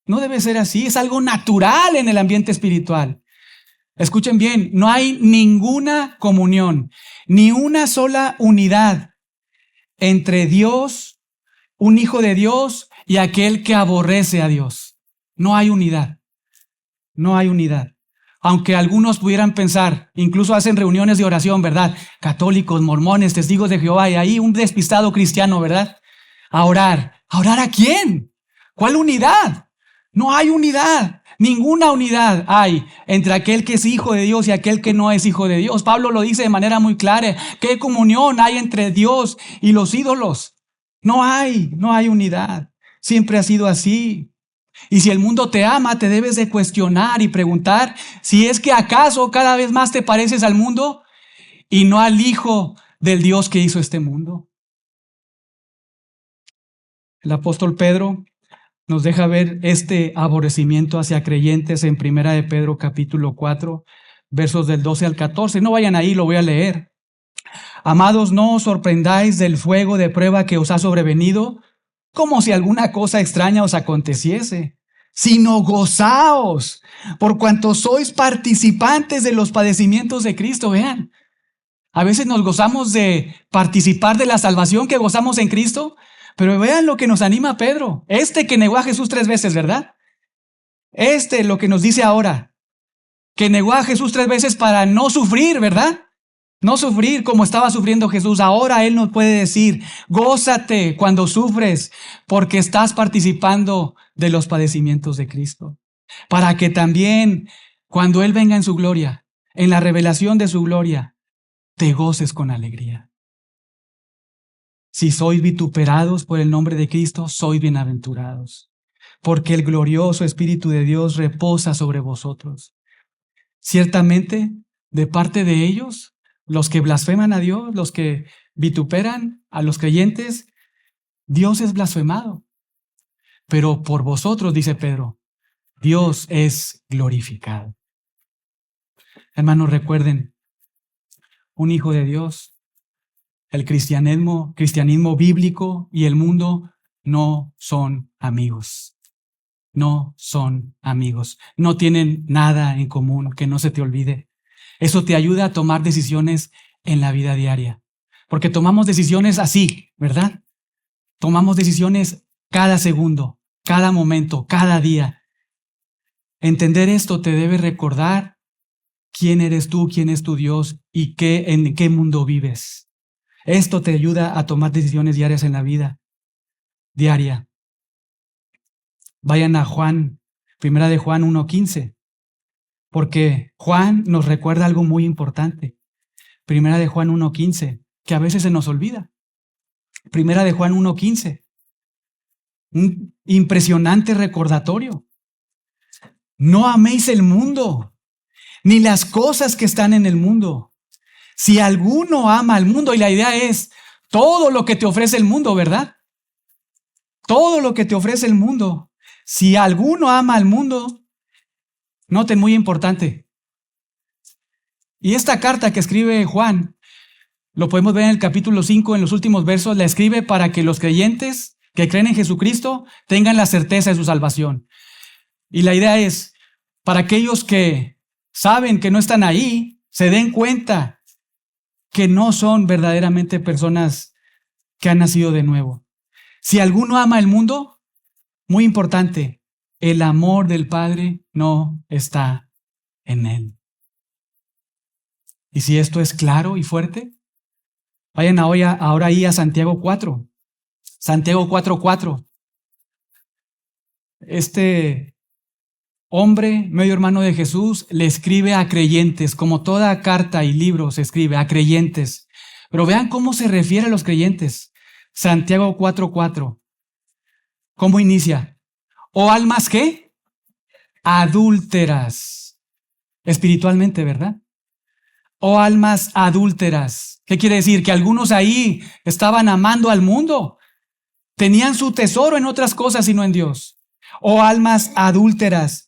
No debe ser así. Es algo natural en el ambiente espiritual. Escuchen bien, no hay ninguna comunión, ni una sola unidad entre Dios, un hijo de Dios, y aquel que aborrece a Dios. No hay unidad. No hay unidad. Aunque algunos pudieran pensar, incluso hacen reuniones de oración, ¿verdad? Católicos, mormones, testigos de Jehová, y ahí un despistado cristiano, ¿verdad? A orar. ¿A orar a quién? ¿Cuál unidad? No hay unidad. Ninguna unidad hay entre aquel que es hijo de Dios y aquel que no es hijo de Dios. Pablo lo dice de manera muy clara. ¿Qué comunión hay entre Dios y los ídolos? No hay unidad. Siempre ha sido así. Y si el mundo te ama, te debes de cuestionar y preguntar si es que acaso cada vez más te pareces al mundo y no al Hijo del Dios que hizo este mundo. El apóstol Pedro nos deja ver este aborrecimiento hacia creyentes en 1 de Pedro capítulo 4, versos del 12 al 14. No vayan ahí, lo voy a leer. Amados, no os sorprendáis del fuego de prueba que os ha sobrevenido, como si alguna cosa extraña os aconteciese, sino gozaos, por cuanto sois participantes de los padecimientos de Cristo. Vean, a veces nos gozamos de participar de la salvación que gozamos en Cristo, pero vean lo que nos anima Pedro, que negó a Jesús 3 veces, ¿verdad? Lo que nos dice ahora, que negó a Jesús 3 veces para no sufrir, ¿verdad? No sufrir como estaba sufriendo Jesús. Ahora Él nos puede decir, gózate cuando sufres, porque estás participando de los padecimientos de Cristo. Para que también, cuando Él venga en su gloria, en la revelación de su gloria, te goces con alegría. Si sois vituperados por el nombre de Cristo, sois bienaventurados, porque el glorioso Espíritu de Dios reposa sobre vosotros. Ciertamente, de parte de ellos, los que blasfeman a Dios, los que vituperan a los creyentes, Dios es blasfemado. Pero por vosotros, dice Pedro, Dios es glorificado. Hermanos, recuerden, un hijo de Dios, el cristianismo bíblico y el mundo no son amigos. No son amigos. No tienen nada en común, que no se te olvide. Eso te ayuda a tomar decisiones en la vida diaria. porque tomamos decisiones así, ¿verdad? Tomamos decisiones cada segundo, cada momento, cada día. Entender esto te debe recordar quién eres tú, quién es tu Dios y en qué mundo vives. Esto te ayuda a tomar decisiones diarias en la vida diaria. Vayan a Juan, primera de Juan 1:15, porque Juan nos recuerda algo muy importante. Primera de Juan 1:15, que a veces se nos olvida. Primera de Juan 1:15, un impresionante recordatorio. No améis el mundo, ni las cosas que están en el mundo. Si alguno ama al mundo, y la idea es todo lo que te ofrece el mundo, ¿verdad? Todo lo que te ofrece el mundo. Si alguno ama al mundo, noten, muy importante. Y esta carta que escribe Juan, lo podemos ver en el capítulo 5, en los últimos versos, la escribe para que los creyentes que creen en Jesucristo tengan la certeza de su salvación. Y la idea es, para aquellos que saben que no están ahí, se den cuenta que no son verdaderamente personas que han nacido de nuevo. Si alguno ama el mundo, muy importante, el amor del Padre no está en él. Y si esto es claro y fuerte, vayan ahora ahí a Santiago 4. Santiago 4:4. Este hombre, medio hermano de Jesús, le escribe a creyentes, como toda carta y libro se escribe a creyentes. Pero vean cómo se refiere a los creyentes. Santiago 4:4. ¿Cómo inicia? ¿O almas qué? Adúlteras. Espiritualmente, ¿verdad? O almas adúlteras. ¿Qué quiere decir? Que algunos ahí estaban amando al mundo. Tenían su tesoro en otras cosas y no en Dios. O almas adúlteras.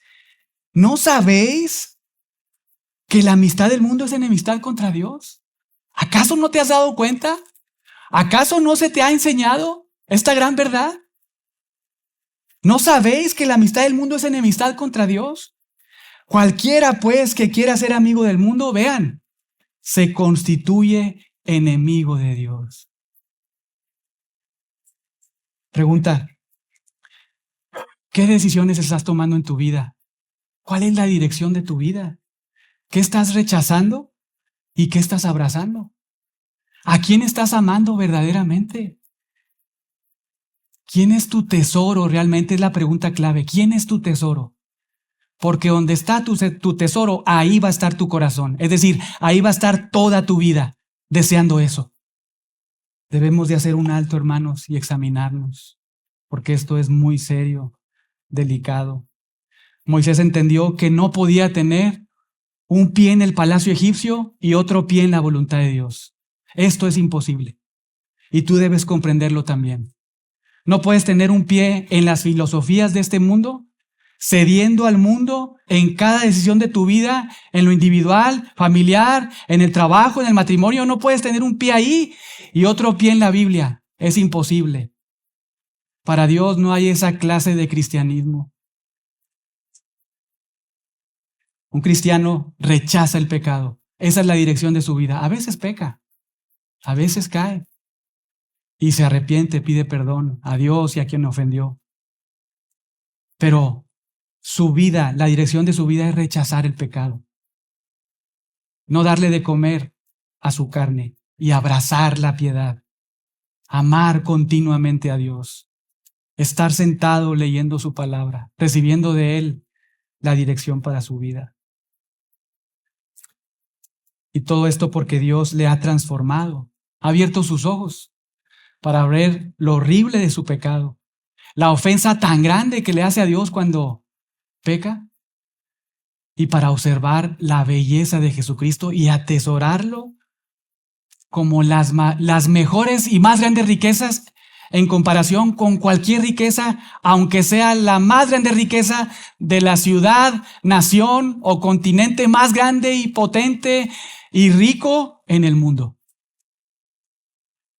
¿No sabéis que la amistad del mundo es enemistad contra Dios? ¿Acaso no te has dado cuenta? ¿Acaso no se te ha enseñado esta gran verdad? ¿No sabéis que la amistad del mundo es enemistad contra Dios? Cualquiera, pues, que quiera ser amigo del mundo, vean, se constituye enemigo de Dios. Pregunta, ¿qué decisiones estás tomando en tu vida? ¿Cuál es la dirección de tu vida? ¿Qué estás rechazando y qué estás abrazando? ¿A quién estás amando verdaderamente? ¿Quién es tu tesoro? Realmente es la pregunta clave. ¿Quién es tu tesoro? Porque donde está tu tesoro, ahí va a estar tu corazón. Es decir, ahí va a estar toda tu vida deseando eso. Debemos de hacer un alto, hermanos, y examinarnos, porque esto es muy serio, delicado. Moisés entendió que no podía tener un pie en el palacio egipcio y otro pie en la voluntad de Dios. Esto es imposible. Y tú debes comprenderlo también. No puedes tener un pie en las filosofías de este mundo, cediendo al mundo en cada decisión de tu vida, en lo individual, familiar, en el trabajo, en el matrimonio. No puedes tener un pie ahí y otro pie en la Biblia. Es imposible. Para Dios no hay esa clase de cristianismo. Un cristiano rechaza el pecado. Esa es la dirección de su vida. A veces peca, a veces cae y se arrepiente, pide perdón a Dios y a quien ofendió. Pero su vida, la dirección de su vida es rechazar el pecado. No darle de comer a su carne y abrazar la piedad. Amar continuamente a Dios. Estar sentado leyendo su palabra, recibiendo de Él la dirección para su vida. Y todo esto porque Dios le ha transformado, ha abierto sus ojos para ver lo horrible de su pecado, la ofensa tan grande que le hace a Dios cuando peca, y para observar la belleza de Jesucristo y atesorarlo como las mejores y más grandes riquezas en comparación con cualquier riqueza, aunque sea la más grande riqueza de la ciudad, nación o continente más grande y potente y rico en el mundo.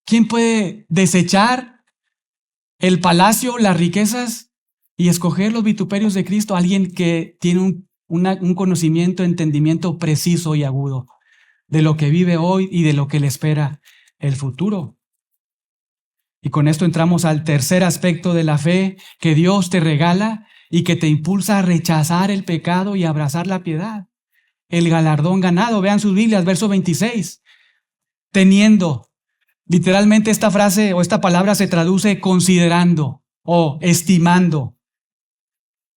¿Quién puede desechar el palacio, las riquezas y escoger los vituperios de Cristo? Alguien que tiene un conocimiento, entendimiento preciso y agudo de lo que vive hoy y de lo que le espera el futuro. Y con esto entramos al tercer aspecto de la fe que Dios te regala y que te impulsa a rechazar el pecado y abrazar la piedad. El galardón ganado. Vean sus Biblias, verso 26. Teniendo. Literalmente esta frase o esta palabra se traduce considerando o estimando.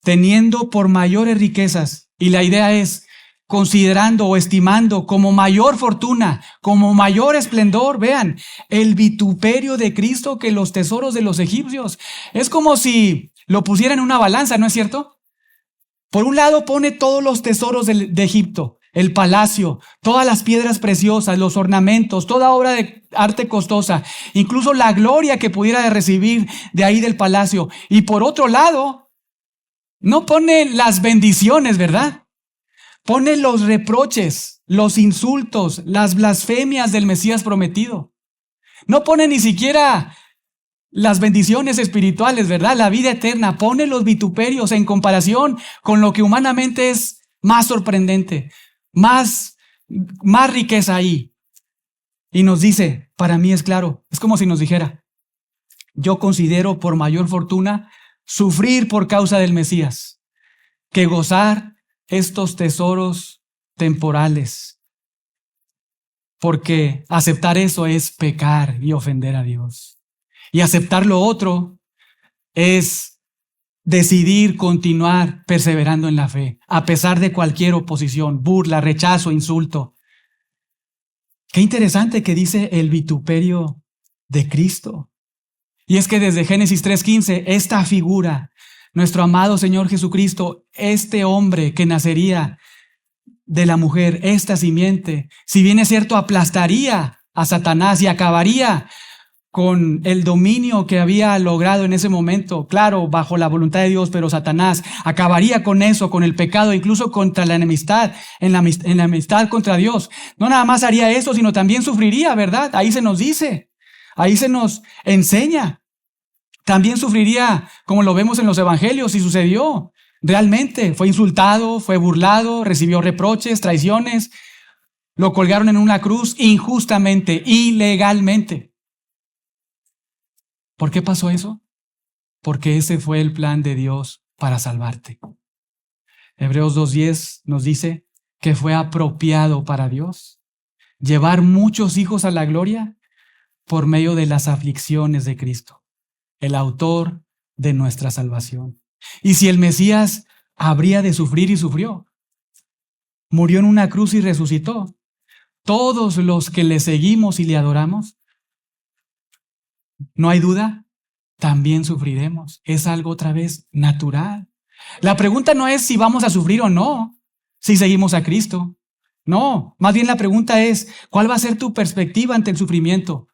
Teniendo por mayores riquezas. Y la idea es considerando o estimando como mayor fortuna, como mayor esplendor, vean, el vituperio de Cristo que los tesoros de los egipcios. Es como si lo pusieran en una balanza, ¿no es cierto? Por un lado pone todos los tesoros de Egipto, el palacio, todas las piedras preciosas, los ornamentos, toda obra de arte costosa, incluso la gloria que pudiera recibir de ahí del palacio. Y por otro lado, no pone las bendiciones, ¿verdad? Pone los reproches, los insultos, las blasfemias del Mesías prometido. No pone ni siquiera las bendiciones espirituales, ¿verdad? La vida eterna. Pone los vituperios en comparación con lo que humanamente es más sorprendente, más riqueza ahí. Y nos dice, para mí es claro, es como si nos dijera, yo considero por mayor fortuna sufrir por causa del Mesías que gozar estos tesoros temporales, porque aceptar eso es pecar y ofender a Dios. Y aceptar lo otro es decidir continuar perseverando en la fe, a pesar de cualquier oposición, burla, rechazo, insulto. Qué interesante que dice el vituperio de Cristo. Y es que desde Génesis 3:15, esta figura, nuestro amado Señor Jesucristo, este hombre que nacería de la mujer, esta simiente, si bien es cierto, aplastaría a Satanás y acabaría con el dominio que había logrado en ese momento, claro, bajo la voluntad de Dios, pero Satanás acabaría con eso, con el pecado, incluso contra la enemistad, en la amistad contra Dios. No nada más haría eso, sino también sufriría, ¿verdad? Ahí se nos dice, ahí se nos enseña. También sufriría, como lo vemos en los evangelios, y sucedió. Realmente fue insultado, fue burlado, recibió reproches, traiciones. Lo colgaron en una cruz injustamente, ilegalmente. ¿Por qué pasó eso? Porque ese fue el plan de Dios para salvarte. Hebreos 2:10 nos dice que fue apropiado para Dios llevar muchos hijos a la gloria por medio de las aflicciones de Cristo, el autor de nuestra salvación. Y si el Mesías habría de sufrir y sufrió, murió en una cruz y resucitó, todos los que le seguimos y le adoramos, no hay duda, también sufriremos. Es algo otra vez natural. La pregunta no es si vamos a sufrir o no, si seguimos a Cristo. No, más bien la pregunta es, ¿cuál va a ser tu perspectiva ante el sufrimiento?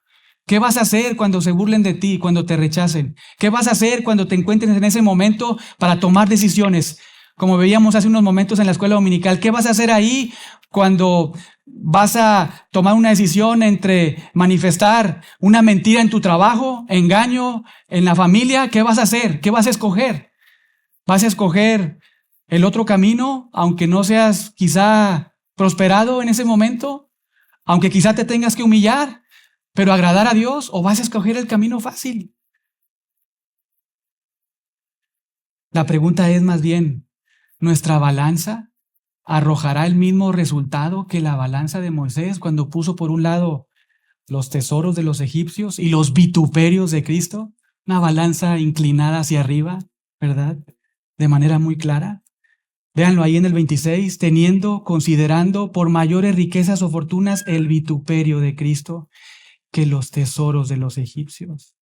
¿Qué vas a hacer cuando se burlen de ti, cuando te rechacen? ¿Qué vas a hacer cuando te encuentres en ese momento para tomar decisiones? Como veíamos hace unos momentos en la escuela dominical, ¿qué vas a hacer ahí cuando vas a tomar una decisión entre manifestar una mentira en tu trabajo, engaño en la familia? ¿Qué vas a hacer? ¿Qué vas a escoger? ¿Vas a escoger el otro camino, aunque no seas quizá prosperado en ese momento? Aunque quizá te tengas que humillar, pero agradar a Dios, ¿o vas a escoger el camino fácil? La pregunta es más bien, ¿nuestra balanza arrojará el mismo resultado que la balanza de Moisés cuando puso por un lado los tesoros de los egipcios y los vituperios de Cristo? Una balanza inclinada hacia arriba, ¿verdad? De manera muy clara. Véanlo ahí en el 26, considerando por mayores riquezas o fortunas el vituperio de Cristo que los tesoros de los egipcios.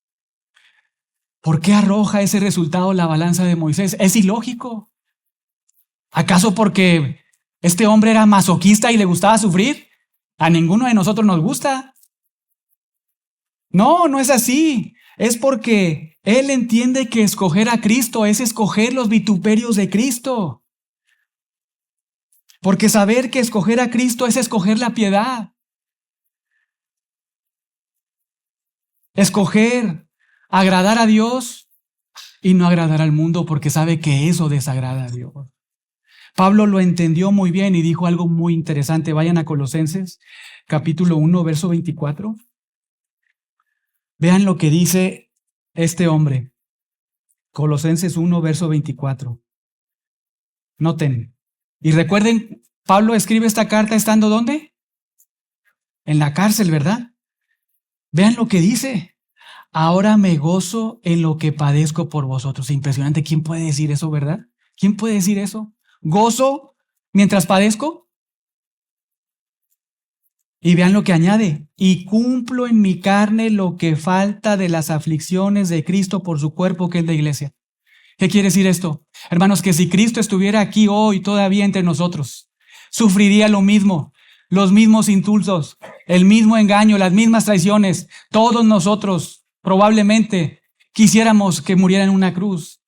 ¿Por qué arroja ese resultado la balanza de Moisés? Es ilógico. ¿Acaso porque este hombre era masoquista y le gustaba sufrir? A ninguno de nosotros nos gusta. No, no es así. Es porque él entiende que escoger a Cristo es escoger los vituperios de Cristo. Porque saber que escoger a Cristo es escoger la piedad. Escoger agradar a Dios y no agradar al mundo, porque sabe que eso desagrada a Dios. Pablo lo entendió muy bien y dijo algo muy interesante. Vayan a Colosenses, capítulo 1, verso 24. Vean lo que dice este hombre. Colosenses 1, verso 24. Noten. Y recuerden, Pablo escribe esta carta estando ¿dónde? En la cárcel, ¿verdad? Vean lo que dice. Ahora me gozo en lo que padezco por vosotros. Impresionante. ¿Quién puede decir eso, verdad? ¿Quién puede decir eso? ¿Gozo mientras padezco? Y vean lo que añade. Y cumplo en mi carne lo que falta de las aflicciones de Cristo por su cuerpo, que es la iglesia. ¿Qué quiere decir esto? Hermanos, que si Cristo estuviera aquí hoy todavía entre nosotros, sufriría lo mismo, los mismos insultos, el mismo engaño, las mismas traiciones. Todos nosotros probablemente quisiéramos que muriera en una cruz.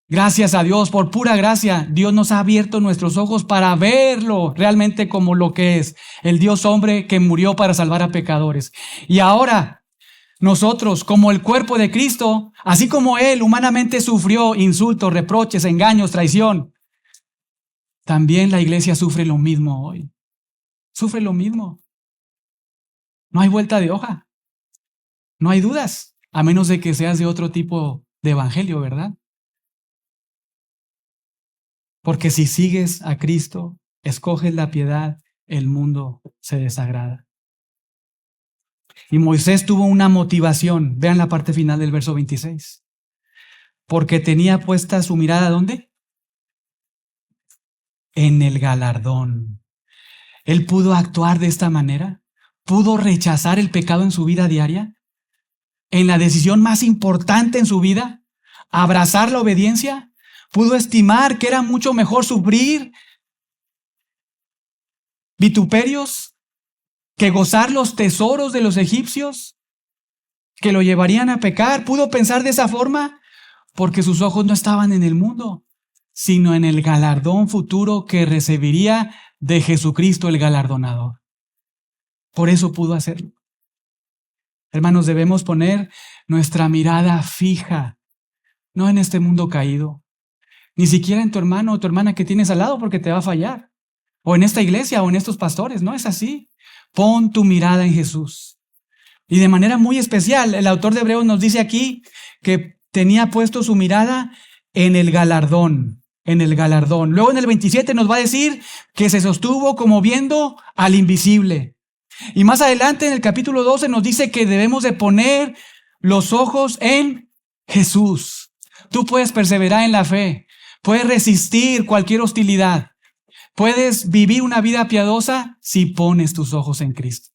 Gracias a Dios, por pura gracia, Dios nos ha abierto nuestros ojos para verlo realmente como lo que es, el Dios hombre que murió para salvar a pecadores. Y ahora, nosotros, como el cuerpo de Cristo, así como Él humanamente sufrió insultos, reproches, engaños, traición, también la iglesia sufre lo mismo hoy. Sufre lo mismo. No hay vuelta de hoja. No hay dudas, a menos de que seas de otro tipo de evangelio, ¿verdad? Porque si sigues a Cristo, escoges la piedad, el mundo se desagrada. Y Moisés tuvo una motivación. Vean la parte final del verso 26. Porque tenía puesta su mirada, ¿dónde? En el galardón. Él pudo actuar de esta manera. Pudo rechazar el pecado en su vida diaria. En la decisión más importante en su vida, abrazar la obediencia. Pudo estimar que era mucho mejor sufrir vituperios que gozar los tesoros de los egipcios que lo llevarían a pecar. Pudo pensar de esa forma porque sus ojos no estaban en el mundo, sino en el galardón futuro que recibiría de Jesucristo el galardonador. Por eso pudo hacerlo. Hermanos, debemos poner nuestra mirada fija, no en este mundo caído, ni siquiera en tu hermano o tu hermana que tienes al lado porque te va a fallar, o en esta iglesia o en estos pastores. No es así. Pon tu mirada en Jesús. Y de manera muy especial, el autor de Hebreos nos dice aquí que tenía puesto su mirada en el galardón, en el galardón. Luego en el 27 nos va a decir que se sostuvo como viendo al invisible. Y más adelante en el capítulo 12 nos dice que debemos de poner los ojos en Jesús. Tú puedes perseverar en la fe, puedes resistir cualquier hostilidad, puedes vivir una vida piadosa si pones tus ojos en Cristo.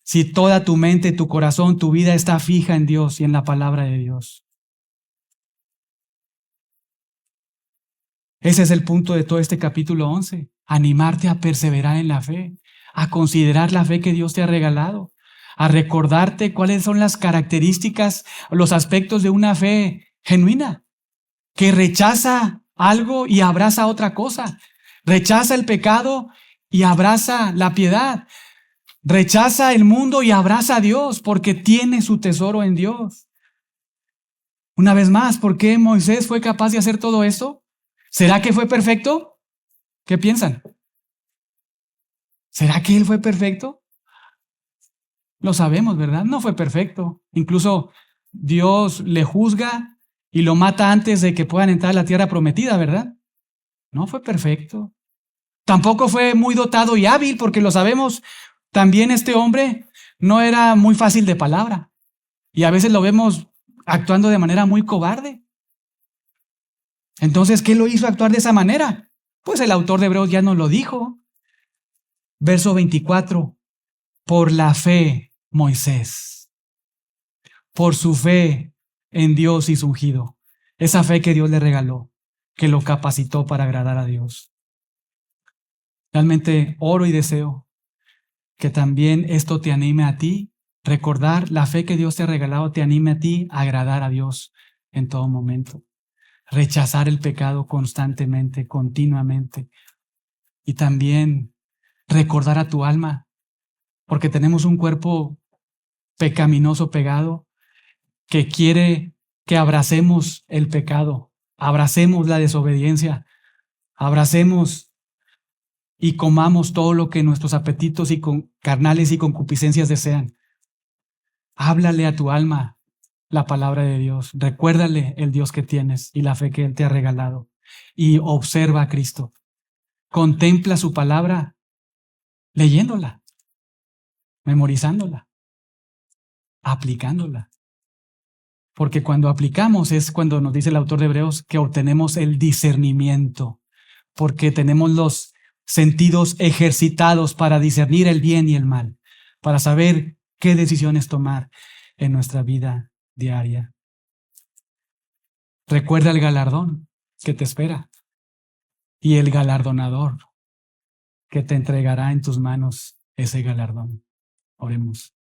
Si toda tu mente, tu corazón, tu vida está fija en Dios y en la palabra de Dios. Ese es el punto de todo este capítulo 11. Animarte a perseverar en la fe, a considerar la fe que Dios te ha regalado, a recordarte cuáles son las características, los aspectos de una fe genuina, que rechaza algo y abraza otra cosa. Rechaza el pecado y abraza la piedad. Rechaza el mundo y abraza a Dios porque tiene su tesoro en Dios. Una vez más, ¿por qué Moisés fue capaz de hacer todo esto? ¿Será que fue perfecto? ¿Qué piensan? ¿Será que él fue perfecto? Lo sabemos, ¿verdad? No fue perfecto. Incluso Dios le juzga y lo mata antes de que puedan entrar a la tierra prometida, ¿verdad? No fue perfecto. Tampoco fue muy dotado y hábil, porque lo sabemos. También este hombre no era muy fácil de palabra. Y a veces lo vemos actuando de manera muy cobarde. Entonces, ¿qué lo hizo actuar de esa manera? Pues el autor de Hebreos ya nos lo dijo. Verso 24. Por la fe, Moisés. Por su fe en Dios y su ungido. Esa fe que Dios le regaló, que lo capacitó para agradar a Dios. Realmente oro y deseo que también esto te anime a ti. Recordar la fe que Dios te ha regalado te anime a ti a agradar a Dios en todo momento. Rechazar el pecado constantemente, continuamente. Y también recordar a tu alma, porque tenemos un cuerpo pecaminoso pegado que quiere que abracemos el pecado, abracemos la desobediencia, abracemos y comamos todo lo que nuestros apetitos y carnales y concupiscencias desean. Háblale a tu alma la palabra de Dios. Recuérdale el Dios que tienes y la fe que Él te ha regalado. Y observa a Cristo. Contempla su palabra leyéndola, memorizándola, aplicándola. Porque cuando aplicamos es cuando nos dice el autor de Hebreos que obtenemos el discernimiento, porque tenemos los sentidos ejercitados para discernir el bien y el mal, para saber qué decisiones tomar en nuestra vida diaria. Recuerda el galardón que te espera y el galardonador que te entregará en tus manos ese galardón. Oremos.